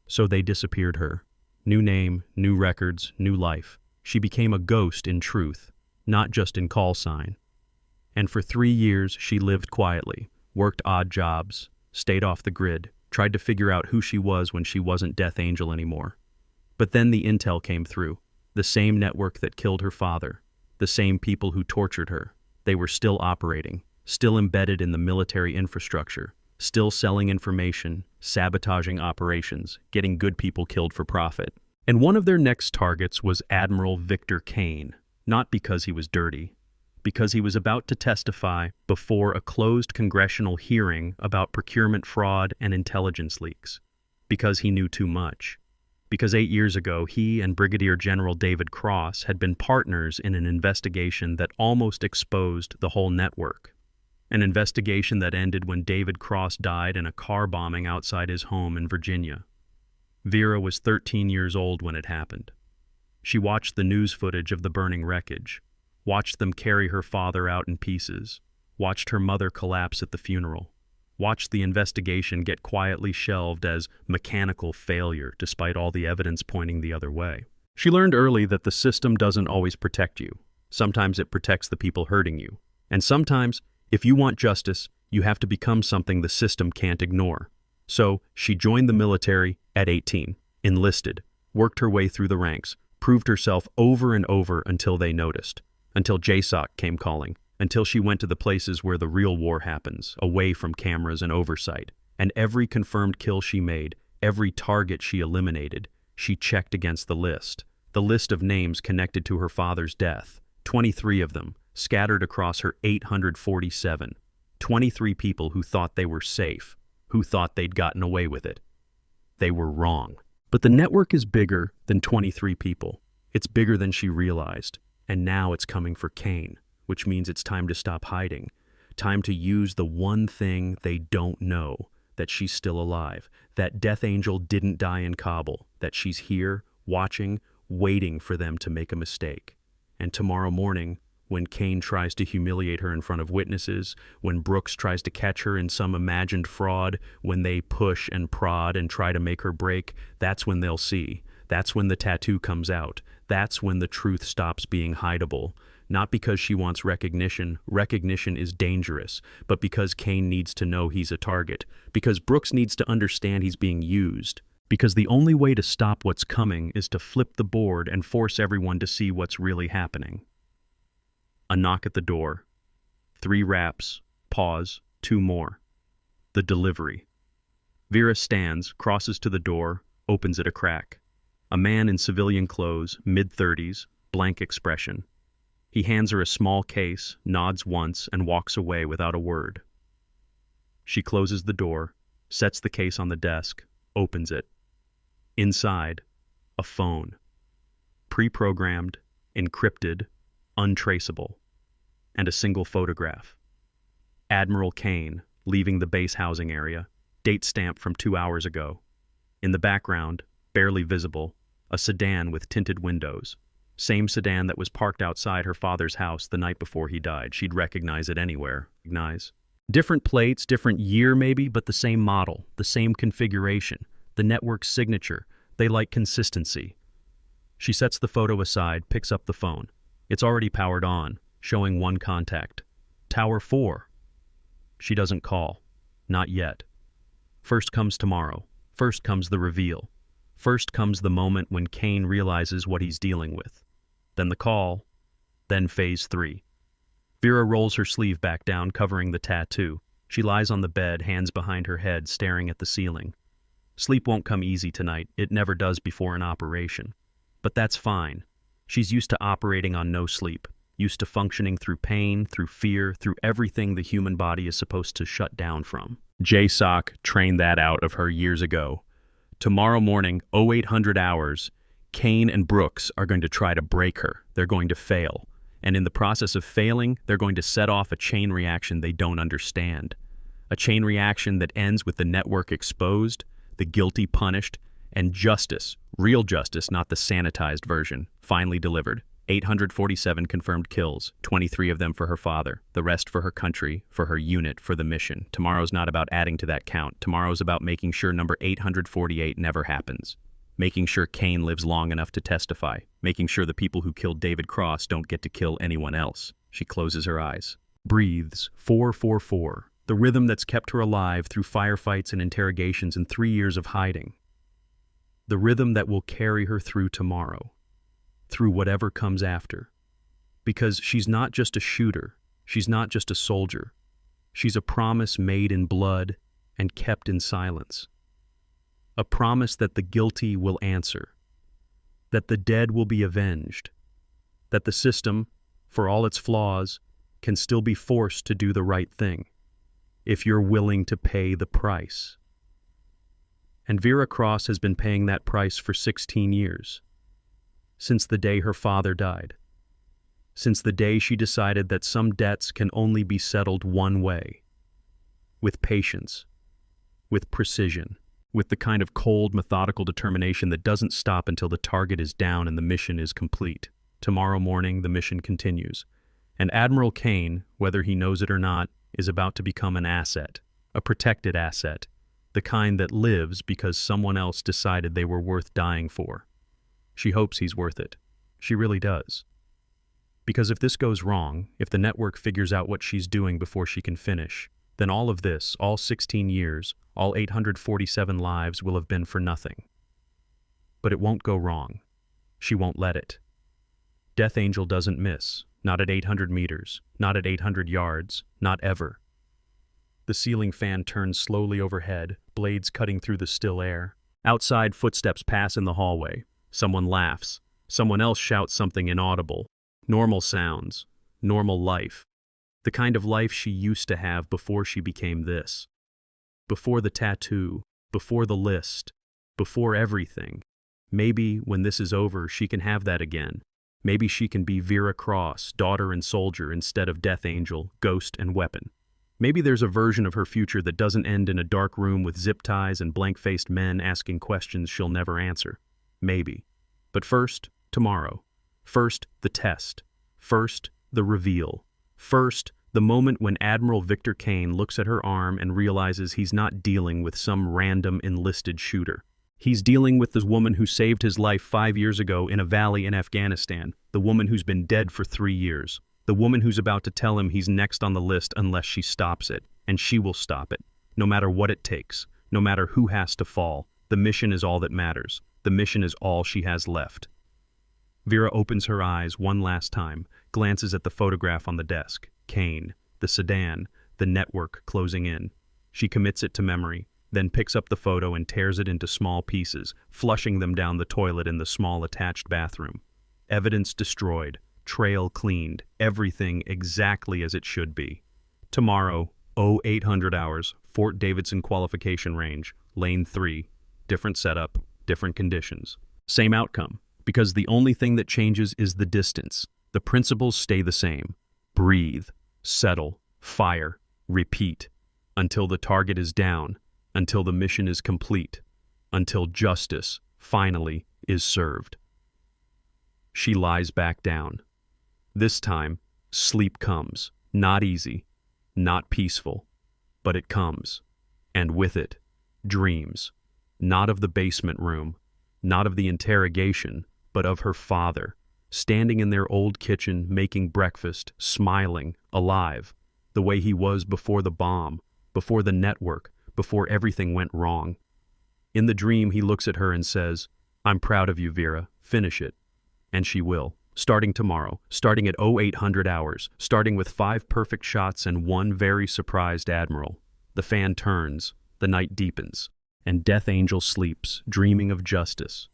Speaker 1: So they disappeared her. New name, new records, new life. She became a ghost in truth, not just in call sign. And for 3 years she lived quietly, worked odd jobs, stayed off the grid, tried to figure out who she was when she wasn't Death Angel anymore. But then the intel came through. The same network that killed her father, the same people who tortured her. They were still operating, still embedded in the military infrastructure, still selling information, sabotaging operations, getting good people killed for profit. And one of their next targets was Admiral Victor Kane, not because he was dirty, because he was about to testify before a closed congressional hearing about procurement fraud and intelligence leaks, because he knew too much. Because 8 years ago, he and Brigadier General David Cross had been partners in an investigation that almost exposed the whole network. An investigation that ended when David Cross died in a car bombing outside his home in Virginia. Vera was 13 years old when it happened. She watched the news footage of the burning wreckage, watched them carry her father out in pieces, watched her mother collapse at the funeral, watched the investigation get quietly shelved as mechanical failure despite all the evidence pointing the other way. She learned early that the system doesn't always protect you. Sometimes it protects the people hurting you. And sometimes, if you want justice, you have to become something the system can't ignore. So, she joined the military at 18, enlisted, worked her way through the ranks, proved herself over and over until they noticed, until JSOC came calling, until she went to the places where the real war happens, away from cameras and oversight. And every confirmed kill she made, every target she eliminated, she checked against the list of names connected to her father's death, 23 of them, scattered across her 847. 23 people who thought they were safe, who thought they'd gotten away with it. They were wrong. But the network is bigger than 23 people. It's bigger than she realized. And now it's coming for Kane, which means it's time to stop hiding. Time to use the one thing they don't know, that she's still alive, that Death Angel didn't die in Kabul, that she's here, watching, waiting for them to make a mistake. And tomorrow morning, when Kane tries to humiliate her in front of witnesses, when Brooks tries to catch her in some imagined fraud, when they push and prod and try to make her break, that's when they'll see. That's when the tattoo comes out. That's when the truth stops being hideable. Not because she wants recognition. Recognition is dangerous, but because Kane needs to know he's a target. Because Brooks needs to understand he's being used. Because the only way to stop what's coming is to flip the board and force everyone to see what's really happening. A knock at the door. 3 raps. Pause. 2 more. The delivery. Vera stands, crosses to the door, opens it a crack. A man in civilian clothes, mid-30s, blank expression. He hands her a small case, nods once, and walks away without a word. She closes the door, sets the case on the desk, opens it. Inside, a phone. Pre-programmed, encrypted, untraceable. And a single photograph. Admiral Kane, leaving the base housing area, date stamp from 2 hours ago. In the background, barely visible, a sedan with tinted windows. Same sedan that was parked outside her father's house the night before he died. She'd recognize it anywhere. Different plates, different year maybe, but the same model, the same configuration, the network's signature. They like consistency. She sets the photo aside, picks up the phone. It's already powered on, showing one contact. Tower 4. She doesn't call. Not yet. First comes tomorrow. First comes the reveal. First comes the moment when Kane realizes what he's dealing with. Then the call. Then phase 3. Vera rolls her sleeve back down, covering the tattoo. She lies on the bed, hands behind her head, staring at the ceiling. Sleep won't come easy tonight. It never does before an operation. But that's fine. She's used to operating on no sleep, used to functioning through pain, through fear, through everything the human body is supposed to shut down from. JSOC trained that out of her years ago. Tomorrow morning, 0800 hours, Kane and Brooks are going to try to break her. They're going to fail. And in the process of failing, they're going to set off a chain reaction they don't understand. A chain reaction that ends with the network exposed, the guilty punished, and justice, real justice, not the sanitized version, finally delivered. 847 confirmed kills, 23 of them for her father, the rest for her country, for her unit, for the mission. Tomorrow's not about adding to that count. Tomorrow's about making sure number 848 never happens. Making sure Kane lives long enough to testify. Making sure the people who killed David Cross don't get to kill anyone else. She closes her eyes. Breathes. 444. The rhythm that's kept her alive through firefights and interrogations and 3 years of hiding. The rhythm that will carry her through tomorrow. Through whatever comes after. Because she's not just a shooter. She's not just a soldier. She's a promise made in blood and kept in silence. A promise that the guilty will answer. That the dead will be avenged. That the system, for all its flaws, can still be forced to do the right thing. If you're willing to pay the price. And Vera Cross has been paying that price for 16 years. Since the day her father died. Since the day she decided that some debts can only be settled one way. With patience. With precision. With the kind of cold, methodical determination that doesn't stop until the target is down and the mission is complete. Tomorrow morning, the mission continues. And Admiral Kane, whether he knows it or not, is about to become an asset. A protected asset. The kind that lives because someone else decided they were worth dying for. She hopes he's worth it. She really does. Because if this goes wrong, if the network figures out what she's doing before she can finish, then all of this, all 16 years, all 847 lives will have been for nothing. But it won't go wrong. She won't let it. Death Angel doesn't miss. Not at 800 meters. Not at 800 yards. Not ever. The ceiling fan turns slowly overhead, blades cutting through the still air. Outside, footsteps pass in the hallway. Someone laughs. Someone else shouts something inaudible. Normal sounds. Normal life. The kind of life she used to have before she became this. Before the tattoo. Before the list. Before everything. Maybe, when this is over, she can have that again. Maybe she can be Vera Cross, daughter and soldier, instead of Death Angel, ghost and weapon. Maybe there's a version of her future that doesn't end in a dark room with zip ties and blank-faced men asking questions she'll never answer. Maybe. But first, tomorrow. First, the test. First, the reveal. First, the moment when Admiral Victor Kane looks at her arm and realizes he's not dealing with some random enlisted shooter. He's dealing with the woman who saved his life 5 years ago in a valley in Afghanistan, the woman who's been dead for 3 years, the woman who's about to tell him he's next on the list unless she stops it, and she will stop it, no matter what it takes, no matter who has to fall. The mission is all that matters. The mission is all she has left. Vera opens her eyes one last time, glances at the photograph on the desk. Kane, the sedan, the network closing in. She commits it to memory, then picks up the photo and tears it into small pieces, flushing them down the toilet in the small attached bathroom. Evidence destroyed, trail cleaned, everything exactly as it should be. Tomorrow, 0800 hours, Fort Davidson qualification range, lane 3, different setup, different conditions. Same outcome, because the only thing that changes is the distance. The principles stay the same. Breathe, settle, fire, repeat, until the target is down, until the mission is complete, until justice, finally, is served. She lies back down. This time, sleep comes. Not easy, not peaceful, but it comes. And with it, dreams. Not of the basement room, not of the interrogation, but of her father, standing in their old kitchen, making breakfast, smiling, alive, the way he was before the bomb, before the network, before everything went wrong. In the dream, he looks at her and says, "I'm proud of you, Vera. Finish it." And she will. Starting tomorrow, starting at 0800 hours, starting with 5 perfect shots and 1 very surprised admiral. The fan turns, the night deepens, and Death Angel sleeps, dreaming of justice.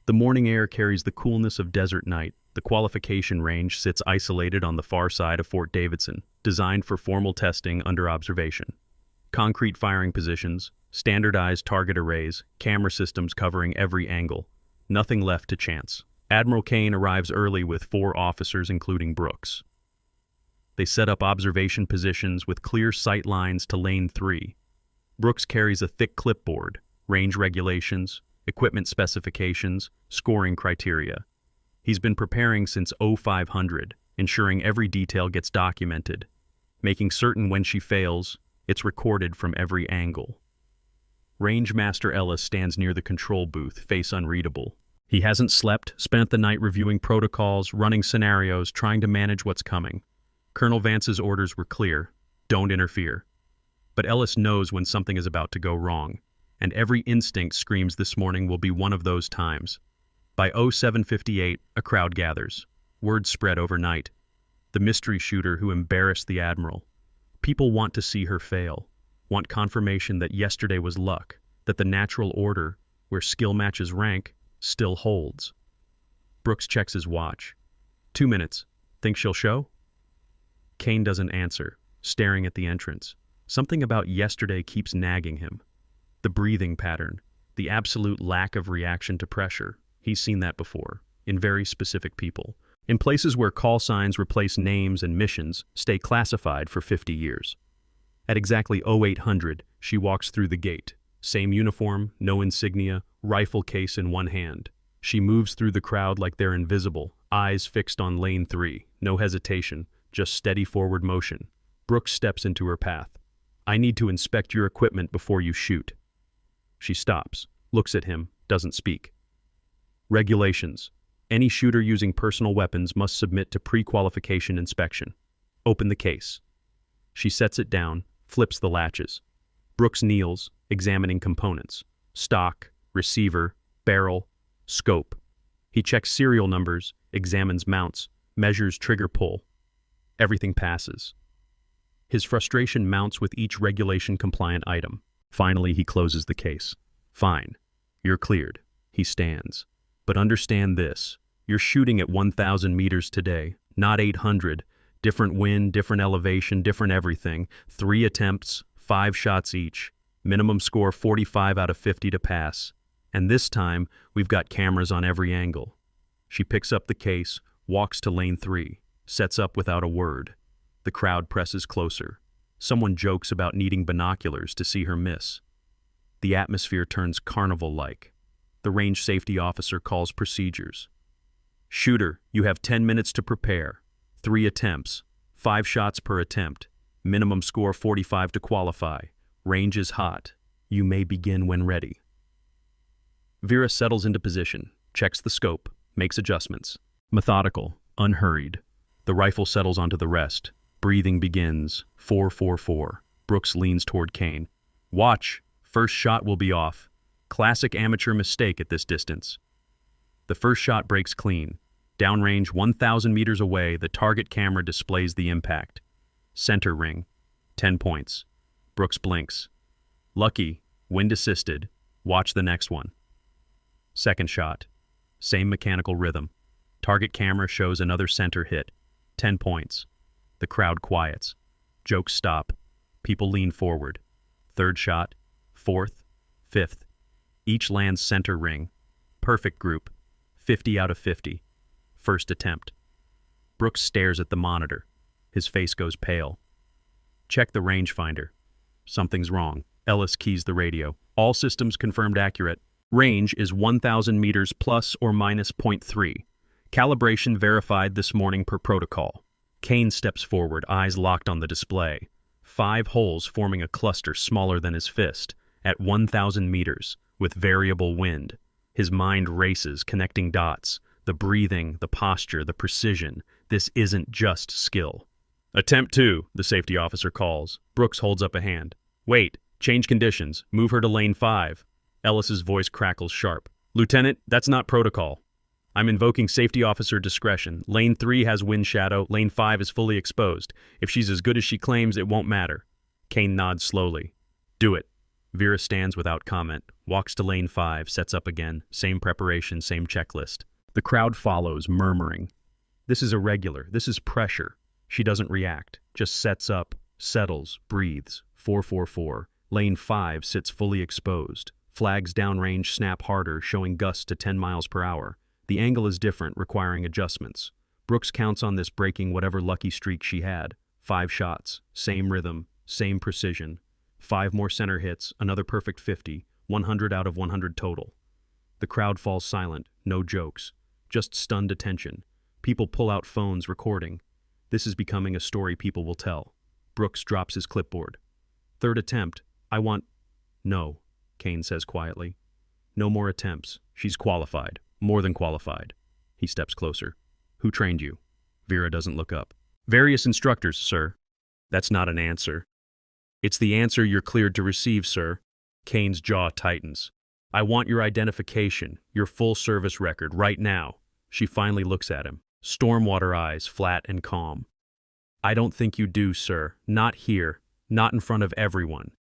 Speaker 1: The morning air carries the coolness of desert night. The qualification range sits isolated on the far side of Fort Davidson, designed for formal testing under observation. Concrete firing positions, standardized target arrays, camera systems covering every angle. Nothing left to chance. Admiral Kane arrives early with 4 officers, including Brooks. They set up observation positions with clear sight lines to Lane 3. Brooks carries a thick clipboard, range regulations, equipment specifications, scoring criteria. He's been preparing since 0500, ensuring every detail gets documented, making certain when she fails, it's recorded from every angle. Range Master Ellis stands near the control booth, face unreadable. He hasn't slept, spent the night reviewing protocols, running scenarios, trying to manage what's coming. Colonel Vance's orders were clear: don't interfere. But Ellis knows when something is about to go wrong, and every instinct screams this morning will be one of those times. By 0758, a crowd gathers. Word spread overnight. The mystery shooter who embarrassed the Admiral. People want to see her fail, want confirmation that yesterday was luck, that the natural order, where skill matches rank, still holds. Brooks checks his watch. 2 minutes. Think she'll show? Kane doesn't answer, staring at the entrance. Something about yesterday keeps nagging him. The breathing pattern, the absolute lack of reaction to pressure. He's seen that before, in very specific people. In places where call signs replace names and missions stay classified for 50 years. At exactly 0800, she walks through the gate. Same uniform, no insignia, rifle case in one hand. She moves through the crowd like they're invisible, eyes fixed on Lane 3. No hesitation, just steady forward motion. Brooks steps into her path. I need to inspect your equipment before you shoot. She stops, looks at him, doesn't speak. Regulations. Any shooter using personal weapons must submit to pre-qualification inspection. Open the case. She sets it down, flips the latches. Brooks kneels, examining components. Stock, receiver, barrel, scope. He checks serial numbers, examines mounts, measures trigger pull. Everything passes. His frustration mounts with each regulation-compliant item. Finally, he closes the case. Fine. You're cleared. He stands. But understand this. You're shooting at 1,000 meters today, not 800. Different wind, different elevation, different everything. 3 attempts, 5 shots each. Minimum score 45 out of 50 to pass. And this time, we've got cameras on every angle. She picks up the case, walks to Lane 3, sets up without a word. The crowd presses closer. Someone jokes about needing binoculars to see her miss. The atmosphere turns carnival-like. The range safety officer calls procedures. Shooter, you have 10 minutes to prepare. 3 attempts, 5 shots per attempt. Minimum score 45 to qualify. Range is hot. You may begin when ready. Vera settles into position, checks the scope, makes adjustments. Methodical, unhurried. The rifle settles onto the rest. Breathing begins. 444. Brooks leans toward Kane. Watch. First shot will be off. Classic amateur mistake at this distance. The first shot breaks clean. Downrange 1,000 meters away, the target camera displays the impact. Center ring. 10 points. Brooks blinks. Lucky. Wind assisted. Watch the next one. Second shot. Same mechanical rhythm. Target camera shows another center hit. 10 points. The crowd quiets. Jokes stop. People lean forward. Third shot. Fourth. Fifth. Each lands center ring. Perfect group. 50 out of 50. First attempt. Brooks stares at the monitor. His face goes pale. Check the rangefinder. Something's wrong. Ellis keys the radio. All systems confirmed accurate. Range is 1,000 meters plus or minus 0.3. Calibration verified this morning per protocol. Kane steps forward, eyes locked on the display. 5 holes forming a cluster smaller than his fist, at 1,000 meters, with variable wind. His mind races, connecting dots. The breathing, the posture, the precision. This isn't just skill. Attempt 2, the safety officer calls. Brooks holds up a hand. Wait, change conditions. Move her to lane 5. Ellis's voice crackles sharp. Lieutenant, that's not protocol. I'm invoking safety officer discretion. Lane 3 has wind shadow. Lane 5 is fully exposed. If she's as good as she claims, it won't matter. Kane nods slowly. Do it. Vera stands without comment, walks to lane 5, sets up again, same preparation, same checklist. The crowd follows, murmuring. This is irregular, this is pressure. She doesn't react, just sets up, settles, breathes. 444. Lane 5 sits fully exposed. Flags downrange snap harder, showing gusts to 10 miles per hour. The angle is different, requiring adjustments. Brooks counts on this breaking whatever lucky streak she had. 5 shots, same rhythm, same precision. 5 more center hits, another perfect 50, 100 out of 100 total. The crowd falls silent, no jokes, just stunned attention. People pull out phones, recording. This is becoming a story people will tell. Brooks drops his clipboard. 3rd attempt. I want... No, Kane says quietly. No more attempts. She's qualified. More than qualified. He steps closer. Who trained you? Vera doesn't look up. Various instructors, sir. That's not an answer. It's the answer you're cleared to receive, sir. Kane's jaw tightens. I want your identification, your full service record, right now. She finally looks at him. Stormwater eyes, flat and calm. I don't think you do, sir. Not here. Not in front of everyone.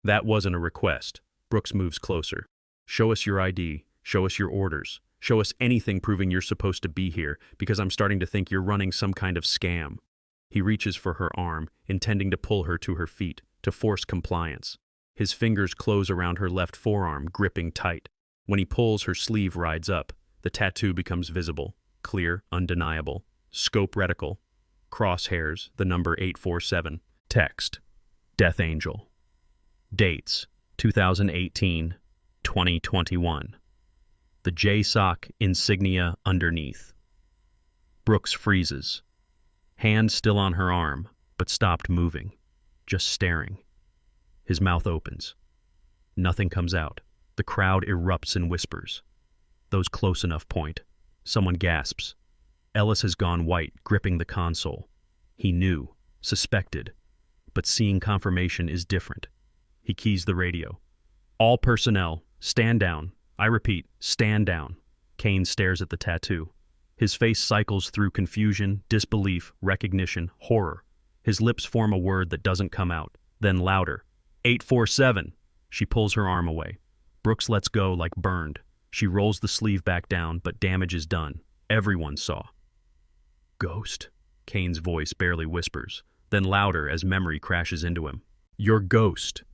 Speaker 1: That wasn't a request. Brooks moves closer. Show us your ID. Show us your orders. Show us anything proving you're supposed to be here, because I'm starting to think you're running some kind of scam. He reaches for her arm, intending to pull her to her feet, to force compliance. His fingers close around her left forearm, gripping tight. When he pulls, her sleeve rides up. The tattoo becomes visible, clear, undeniable. Scope reticle. Crosshairs, the number 847. Text. Death Angel. Dates. 2018, 2021. The JSOC insignia underneath. Brooks freezes. Hand still on her arm, but stopped moving, just staring. His mouth opens. Nothing comes out. The crowd erupts in whispers. Those close enough point. Someone gasps. Ellis has gone white, gripping the console. He knew, suspected, but seeing confirmation is different. He keys the radio. All personnel, stand down. I repeat, stand down. Kane stares at the tattoo. His face cycles through confusion, disbelief, recognition, horror. His lips form a word that doesn't come out. Then louder. 847. She pulls her arm away. Brooks lets go like burned. She rolls the sleeve back down, but damage is done. Everyone saw. Ghost? Kane's voice barely whispers, then louder as memory crashes into him. Your ghost.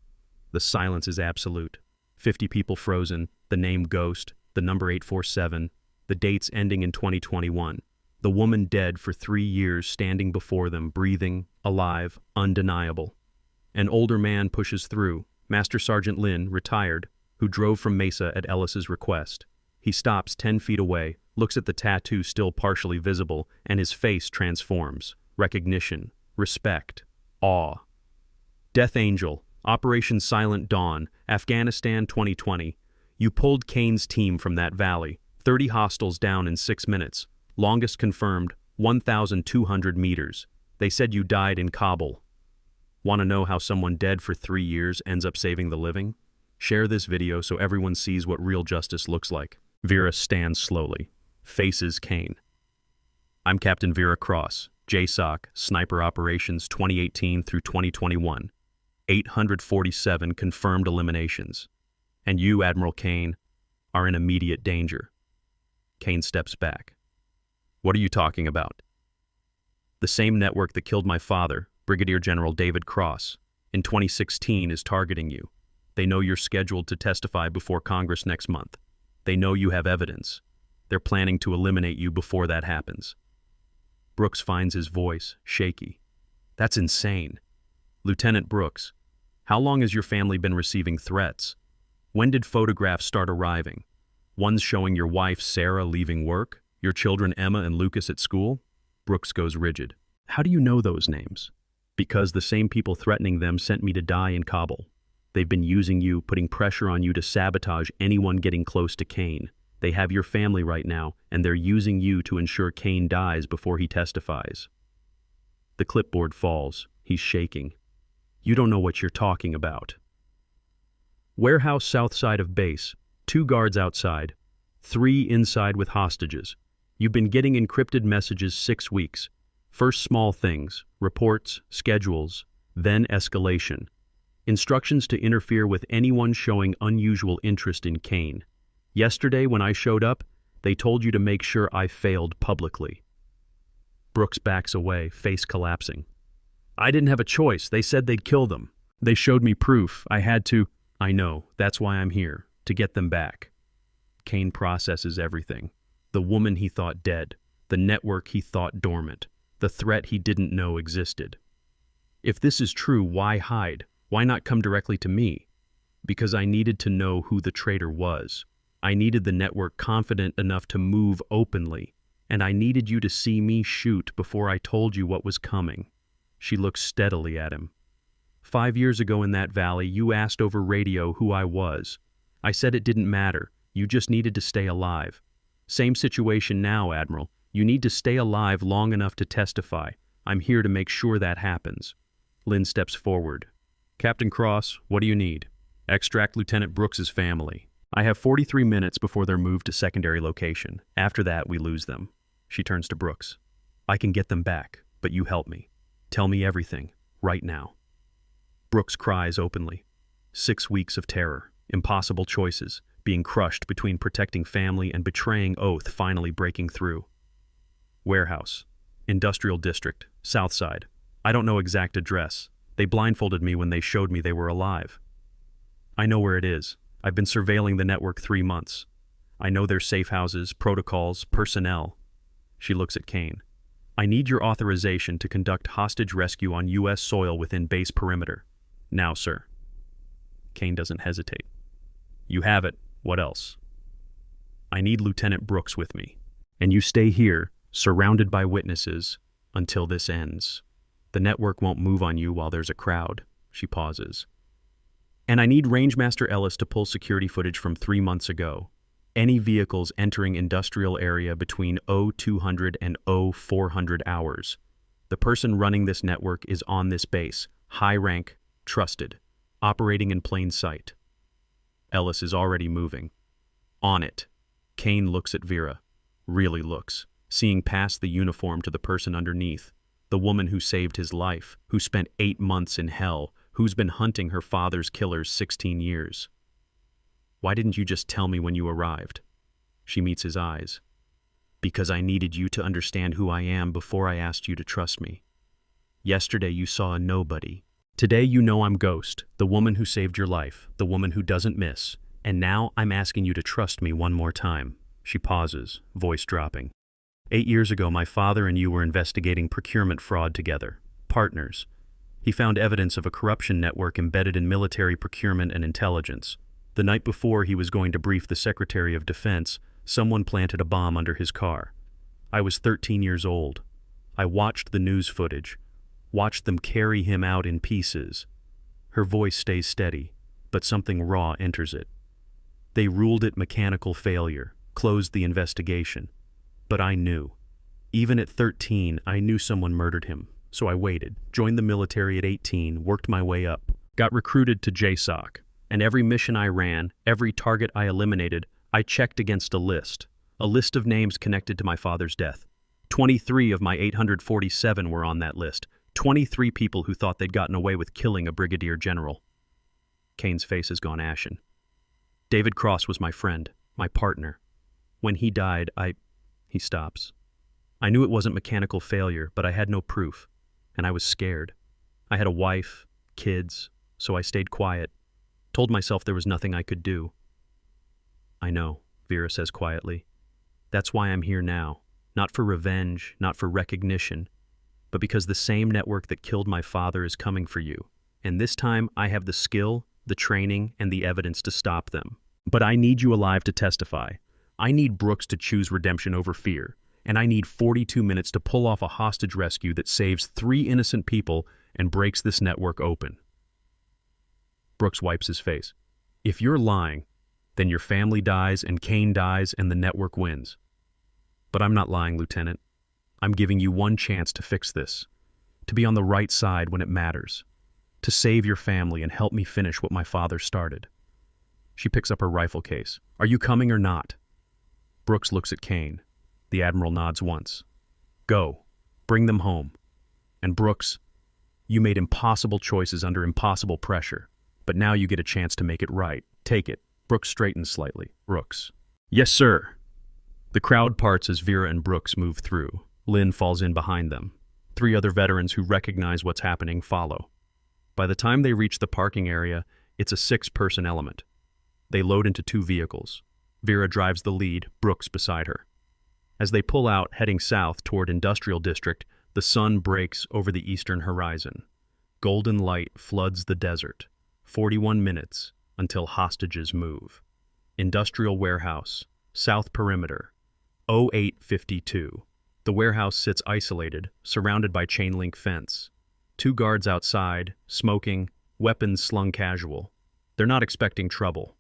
Speaker 1: The silence is absolute. 50 people frozen, the name Ghost, the number 847, the dates ending in 2021. The woman dead for 3 years standing before them, breathing, alive, undeniable. An older man pushes through, Master Sergeant Lynn, retired, who drove from Mesa at Ellis's request. He stops 10 feet away, looks at the tattoo still partially visible, and his face transforms. Recognition, respect, awe. Death Angel, Operation Silent Dawn, Afghanistan 2020. You pulled Kane's team from that valley. 30 hostiles down in 6 minutes. Longest confirmed, 1,200 meters. They said you died in Kabul. Want to know how someone dead for 3 years ends up saving the living? Share this video so everyone sees what real justice looks like. Vera stands slowly. Faces Kane. I'm Captain Vera Cross, JSOC, Sniper Operations 2018 through 2021. 847 confirmed eliminations. And you, Admiral Kane, are in immediate danger. Kane steps back. What are you talking about? The same network that killed my father, Brigadier General David Cross, in 2016 is targeting you. They know you're scheduled to testify before Congress next month. They know you have evidence. They're planning to eliminate you before that happens. Brooks finds his voice shaky. That's insane. Lieutenant Brooks, how long has your family been receiving threats? When did photographs start arriving? Ones showing your wife Sarah leaving work, your children Emma and Lucas at school? Brooks goes rigid. How do you know those names? Because the same people threatening them sent me to die in Kabul. They've been using you, putting pressure on you to sabotage anyone getting close to Kane. They have your family right now, and they're using you to ensure Kane dies before he testifies. The clipboard falls. He's shaking. You don't know what you're talking about. Warehouse south side of base. 2 guards outside. 3 inside with hostages. You've been getting encrypted messages 6 weeks. First small things, reports, schedules, then escalation. Instructions to interfere with anyone showing unusual interest in Kane. Yesterday, when I showed up, they told you to make sure I failed publicly. Brooks backs away, face collapsing. I didn't have a choice. They said they'd kill them. They showed me proof. I had to. I know. That's why I'm here, to get them back. Kane processes everything. The woman he thought dead, the network he thought dormant, the threat he didn't know existed. If this is true, why hide? Why not come directly to me? Because I needed to know who the traitor was. I needed the network confident enough to move openly, and I needed you to see me shoot before I told you what was coming. She looks steadily at him. 5 years ago in that valley, you asked over radio who I was. I said it didn't matter. You just needed to stay alive. Same situation now, Admiral. You need to stay alive long enough to testify. I'm here to make sure that happens. Lynn steps forward. Captain Cross, what do you need? Extract Lieutenant Brooks's family. I have 43 minutes before they're moved to secondary location. After that, we lose them. She turns to Brooks. I can get them back, but you help me. Tell me everything, right now. Brooks cries openly. 6 weeks of terror, impossible choices, being crushed between protecting family and betraying oath finally breaking through. Warehouse. Industrial District. South Side. I don't know exact address. They blindfolded me when they showed me they were alive. I know where it is. I've been surveilling the network 3 months. I know their safe houses, protocols, personnel. She looks at Kane. I need your authorization to conduct hostage rescue on U.S. soil within base perimeter. Now, sir. Kane doesn't hesitate. You have it. What else? I need Lieutenant Brooks with me. And you stay here, surrounded by witnesses, until this ends. The network won't move on you while there's a crowd. She pauses. And I need Rangemaster Ellis to pull security footage from 3 months ago. Any vehicles entering industrial area between 0200 and 0400 hours. The person running this network is on this base, high rank, trusted, operating in plain sight. Ellis is already moving. On it. Kane looks at Vera. Really looks, seeing past the uniform to the person underneath. The woman who saved his life, who spent 8 months in hell, who's been hunting her father's killers 16 years. Why didn't you just tell me when you arrived? She meets his eyes. Because I needed you to understand who I am before I asked you to trust me. Yesterday you saw a nobody. Today you know I'm Ghost, the woman who saved your life, the woman who doesn't miss. And now I'm asking you to trust me one more time. She pauses, voice dropping. 8 years ago, my father and you were investigating procurement fraud together. Partners. He found evidence of a corruption network embedded in military procurement and intelligence. The night before he was going to brief the Secretary of Defense, someone planted a bomb under his car. I was 13 years old. I watched the news footage, watched them carry him out in pieces. Her voice stays steady, but something raw enters it. They ruled it mechanical failure, closed the investigation. But I knew. Even at 13, I knew someone murdered him. So I waited, joined the military at 18, worked my way up, got recruited to JSOC. And every mission I ran, every target I eliminated, I checked against a list of names connected to my father's death. 23 of my 847 were on that list. 23 people who thought they'd gotten away with killing a brigadier general. Kane's face has gone ashen. David Cross was my friend, my partner. When he died, He stops. I knew it wasn't mechanical failure, but I had no proof, and I was scared. I had a wife, kids, so I stayed quiet, told myself there was nothing I could do. I know, Vera says quietly. That's why I'm here now, not for revenge, not for recognition, but because the same network that killed my father is coming for you, and this time I have the skill, the training, and the evidence to stop them. But I need you alive to testify. I need Brooks to choose redemption over fear, and I need 42 minutes to pull off a hostage rescue that saves 3 innocent people and breaks this network open. Brooks wipes his face. If you're lying, then your family dies and Kane dies and the network wins. But I'm not lying, Lieutenant. I'm giving you one chance to fix this, to be on the right side when it matters, to save your family and help me finish what my father started. She picks up her rifle case. Are you coming or not? Brooks looks at Kane. The Admiral nods once. Go. Bring them home. And Brooks, you made impossible choices under impossible pressure. But now you get a chance to make it right. Take it. Brooks straightens slightly. Brooks. Yes, sir. The crowd parts as Vera and Brooks move through. Lynn falls in behind them. 3 other veterans who recognize what's happening follow. By the time they reach the parking area, it's a 6-person element. They load into 2 vehicles. Vera drives the lead, Brooks beside her. As they pull out, heading south toward Industrial District, the sun breaks over the eastern horizon. Golden light floods the desert. 41 minutes until hostages move. Industrial Warehouse, South Perimeter, 0852. The warehouse sits isolated, surrounded by chain-link fence. 2 guards outside, smoking, weapons slung casual. They're not expecting trouble.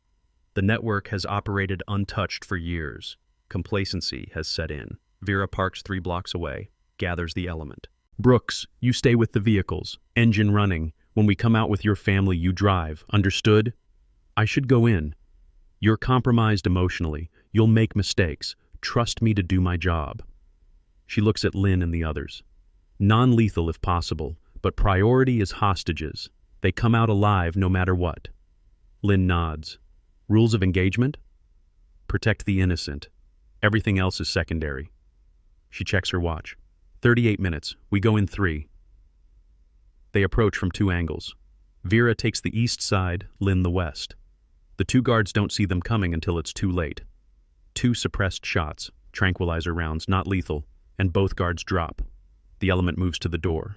Speaker 1: The network has operated untouched for years. Complacency has set in. Vera parks 3 blocks away, gathers the element. Brooks, you stay with the vehicles, engine running. When we come out with your family, you drive. Understood? I should go in. You're compromised emotionally. You'll make mistakes. Trust me to do my job. She looks at Lynn and the others. Non-lethal if possible, but priority is hostages. They come out alive no matter what. Lynn nods. Rules of engagement? Protect the innocent. Everything else is secondary. She checks her watch. 38 minutes. We go in 3. They approach from 2 angles. Vera takes the east side, Lynn the west. The 2 guards don't see them coming until it's too late. 2 suppressed shots, tranquilizer rounds, not lethal, and both guards drop. The element moves to the door.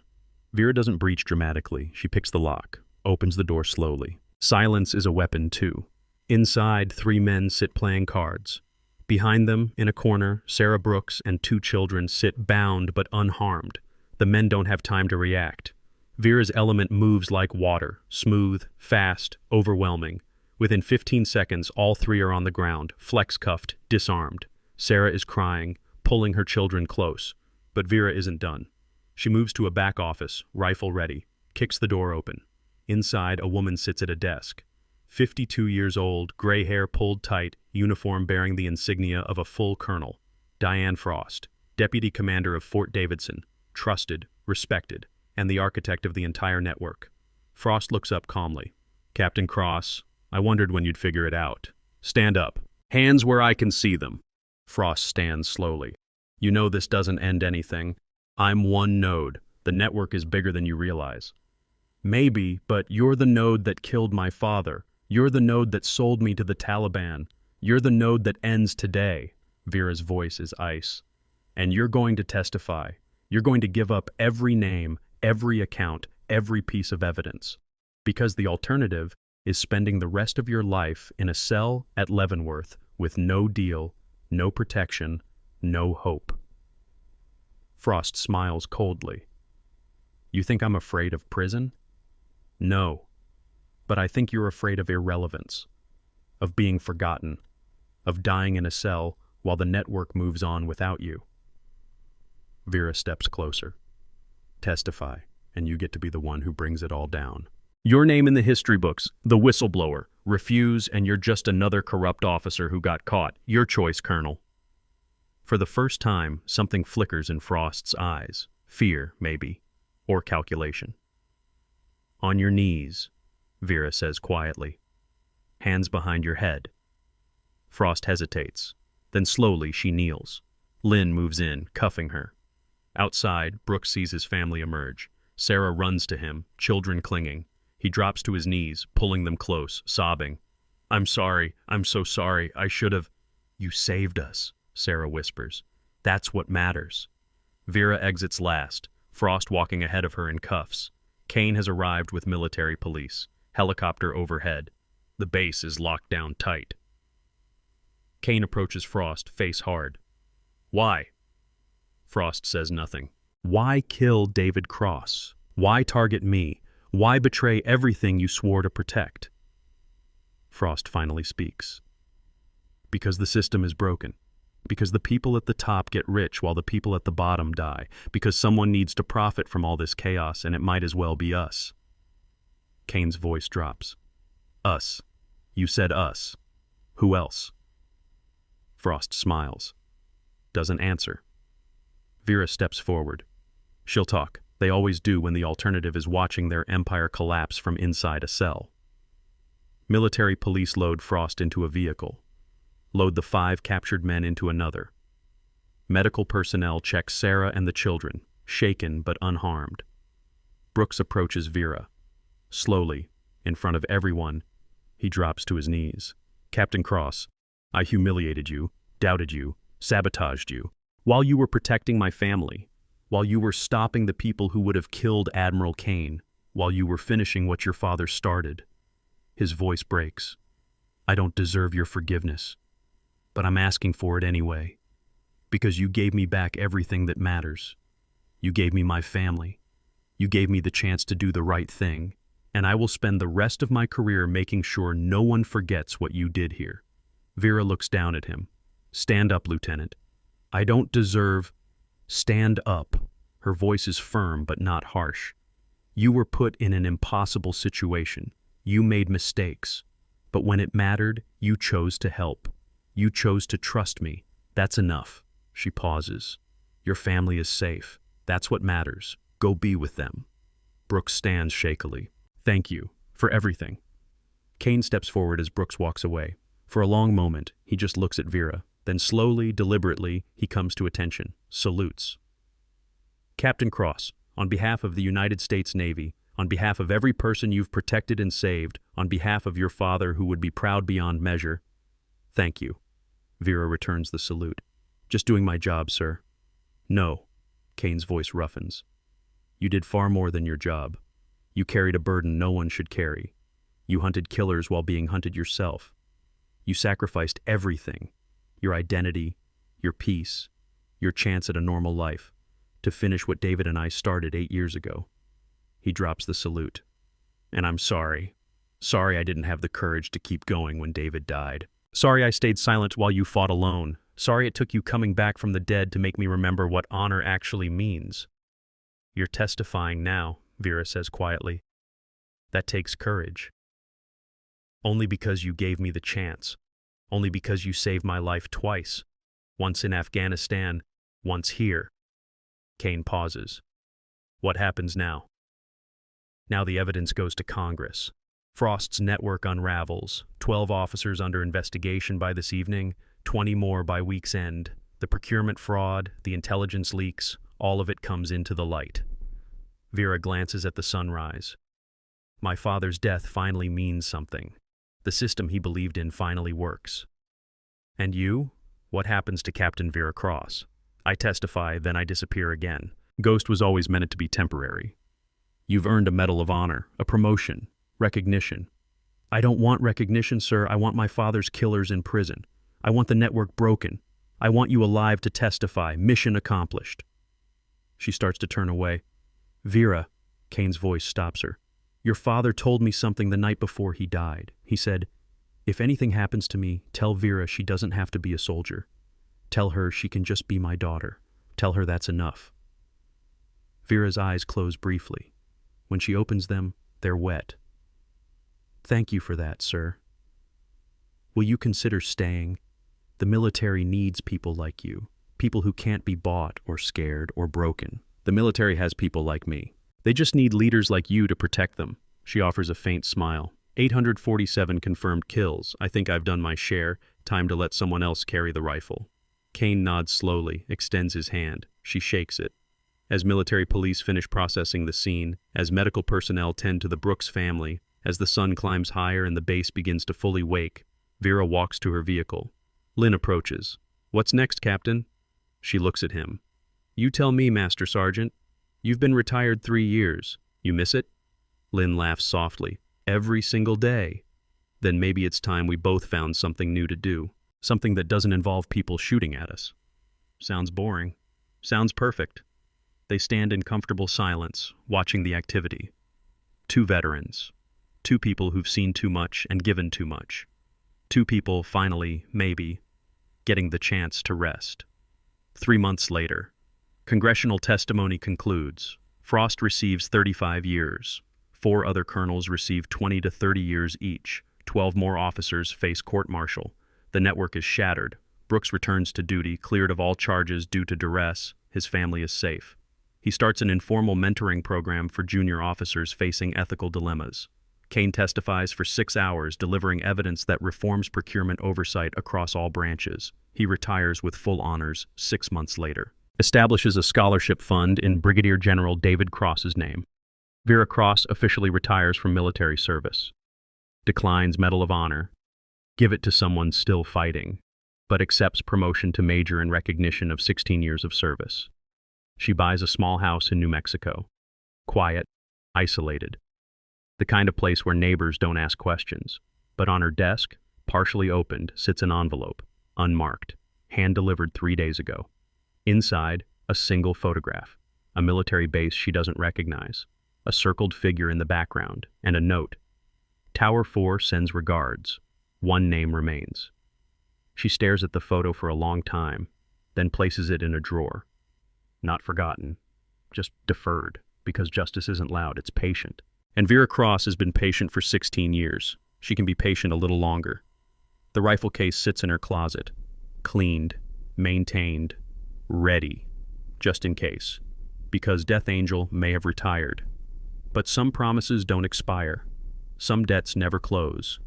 Speaker 1: Vera doesn't breach dramatically. She picks the lock, opens the door slowly. Silence is a weapon too. Inside, 3 men sit playing cards. Behind them, in a corner, Sarah Brooks and 2 children sit bound but unharmed. The men don't have time to react. Vera's element moves like water, smooth, fast, overwhelming. Within 15 seconds, all 3 are on the ground, flex-cuffed, disarmed. Sarah is crying, pulling her children close. But Vera isn't done. She moves to a back office, rifle ready, kicks the door open. Inside, a woman sits at a desk. 52 years old, gray hair pulled tight, uniform bearing the insignia of a full colonel. Diane Frost, deputy commander of Fort Davidson, trusted, respected, and the architect of the entire network. Frost looks up calmly. Captain Cross, I wondered when you'd figure it out. Stand up. Hands where I can see them. Frost stands slowly. You know this doesn't end anything. I'm one node. The network is bigger than you realize. Maybe, but you're the node that killed my father. You're the node that sold me to the Taliban. You're the node that ends today. Vera's voice is ice. And you're going to testify. You're going to give up every name, every account, every piece of evidence. Because the alternative is spending the rest of your life in a cell at Leavenworth with no deal, no protection, no hope. Frost smiles coldly. You think I'm afraid of prison? No. But I think you're afraid of irrelevance, of being forgotten, of dying in a cell while the network moves on without you. Vera steps closer. Testify, and you get to be the one who brings it all down. Your name in the history books, the whistleblower. Refuse, and you're just another corrupt officer who got caught. Your choice, Colonel. For the first time, something flickers in Frost's eyes. Fear, maybe, or calculation. On your knees, Vera says quietly. Hands behind your head. Frost hesitates. Then slowly she kneels. Lynn moves in, cuffing her. Outside, Brooks sees his family emerge. Sarah runs to him, children clinging. He drops to his knees, pulling them close, sobbing. I'm sorry. I'm so sorry. I should have. You saved us, Sarah whispers. That's what matters. Vera exits last, Frost walking ahead of her in cuffs. Kane has arrived with military police. Helicopter overhead. The base is locked down tight. Kane approaches Frost, face hard. Why? Frost says nothing. Why kill David Cross? Why target me? Why betray everything you swore to protect? Frost finally speaks. Because the system is broken. Because the people at the top get rich while the people at the bottom die. Because someone needs to profit from all this chaos, and it might as well be us. Kane's voice drops. Us. You said us. Who else? Frost smiles. Doesn't answer. Vera steps forward. She'll talk. They always do when the alternative is watching their empire collapse from inside a cell. Military police load Frost into a vehicle. Load the 5 captured men into another. Medical personnel check Sarah and the children, shaken but unharmed. Brooks approaches Vera. Slowly, in front of everyone, he drops to his knees. Captain Cross, I humiliated you, doubted you, sabotaged you, while you were protecting my family, while you were stopping the people who would have killed Admiral Kane, while you were finishing what your father started. His voice breaks. I don't deserve your forgiveness, but I'm asking for it anyway, because you gave me back everything that matters. You gave me my family. You gave me the chance to do the right thing, and I will spend the rest of my career making sure no one forgets what you did here. Vera looks down at him. Stand up, Lieutenant. I don't deserve... Stand up. Her voice is firm but not harsh. You were put in an impossible situation. You made mistakes. But when it mattered, you chose to help. You chose to trust me. That's enough. She pauses. Your family is safe. That's what matters. Go be with them. Brooks stands shakily. Thank you for everything. Kane steps forward as Brooks walks away. For a long moment, he just looks at Vera. Then slowly, deliberately, he comes to attention, salutes. Captain Cross, on behalf of the United States Navy, on behalf of every person you've protected and saved, on behalf of your father who would be proud beyond measure, thank you. Vera returns the salute. Just doing my job, sir. No. Kane's voice roughens. You did far more than your job. You carried a burden no one should carry. You hunted killers while being hunted yourself. You sacrificed everything. Your identity, your peace, your chance at a normal life, to finish what David and I started 8 years ago. He drops the salute. And I'm sorry. Sorry I didn't have the courage to keep going when David died. Sorry I stayed silent while you fought alone. Sorry it took you coming back from the dead to make me remember what honor actually means. You're testifying now, Vera says quietly. That takes courage. Only because you gave me the chance. Only because you saved my life twice. Once in Afghanistan, once here. Kane pauses. What happens now? Now the evidence goes to Congress. Frost's network unravels. 12 officers under investigation by this evening, 20 more by week's end. The procurement fraud, the intelligence leaks, all of it comes into the light. Vera glances at the sunrise. My father's death finally means something. The system he believed in finally works. And you? What happens to Captain Vera Cross? I testify, then I disappear again. Ghost was always meant to be temporary. You've earned a Medal of Honor, a promotion, recognition. I don't want recognition, sir. I want my father's killers in prison. I want the network broken. I want you alive to testify. Mission accomplished. She starts to turn away. Vera, Kane's voice stops her. Your father told me something the night before he died. He said, if anything happens to me, tell Vera she doesn't have to be a soldier. Tell her she can just be my daughter. Tell her that's enough. Vera's eyes close briefly. When she opens them, they're wet. Thank you for that, sir. Will you consider staying? The military needs people like you, people who can't be bought or scared or broken. The military has people like me. They just need leaders like you to protect them. She offers a faint smile. 847 confirmed kills. I think I've done my share. Time to let someone else carry the rifle. Kane nods slowly, extends his hand. She shakes it. As military police finish processing the scene, as medical personnel tend to the Brooks family, as the sun climbs higher and the base begins to fully wake, Vera walks to her vehicle. Lynn approaches. What's next, Captain? She looks at him. You tell me, Master Sergeant. You've been retired 3 years. You miss it? Lynn laughs softly. Every single day. Then maybe it's time we both found something new to do. Something that doesn't involve people shooting at us. Sounds boring. Sounds perfect. They stand in comfortable silence, watching the activity. 2 veterans. 2 people who've seen too much and given too much. 2 people, finally, maybe, getting the chance to rest. 3 months later. Congressional testimony concludes. Frost receives 35 years. 4 other colonels receive 20 to 30 years each. 12 more officers face court-martial. The network is shattered. Brooks returns to duty, cleared of all charges due to duress. His family is safe. He starts an informal mentoring program for junior officers facing ethical dilemmas. Kane testifies for 6 hours, delivering evidence that reforms procurement oversight across all branches. He retires with full honors 6 months later. Establishes a scholarship fund in Brigadier General David Cross's name. Vera Cross officially retires from military service. Declines Medal of Honor. Give it to someone still fighting, but accepts promotion to major in recognition of 16 years of service. She buys a small house in New Mexico. Quiet, isolated. The kind of place where neighbors don't ask questions. But on her desk, partially opened, sits an envelope, unmarked, hand-delivered 3 days ago. Inside, a single photograph, a military base she doesn't recognize, a circled figure in the background, and a note. Tower 4 sends regards. One name remains. She stares at the photo for a long time, then places it in a drawer. Not forgotten, just deferred, because justice isn't loud, it's patient. And Vera Cross has been patient for 16 years. She can be patient a little longer. The rifle case sits in her closet, cleaned, maintained, ready, just in case, because Death Angel may have retired. But some promises don't expire, some debts never close,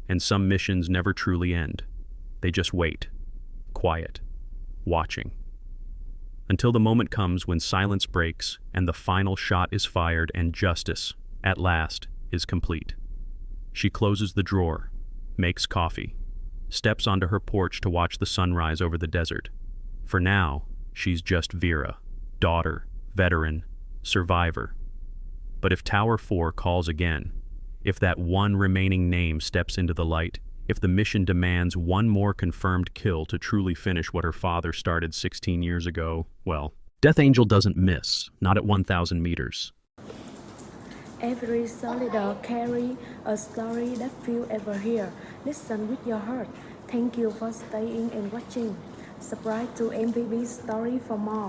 Speaker 1: and some missions never truly end. They just wait, quiet, watching. Until the moment comes when silence breaks and the final shot is fired and justice, at last, is complete. She closes the drawer, makes coffee, steps onto her porch to watch the sunrise over the desert. For now, she's just Vera, daughter, veteran, survivor. But if Tower 4 calls again, if that one remaining name steps into the light, if the mission demands one more confirmed kill to truly finish what her father started 16 years ago, well, Death Angel doesn't miss, not at 1,000 meters.
Speaker 2: Every soldier carries a story that few ever hear. Listen with your heart. Thank you for staying and watching. Subscribe to MVB Story for more.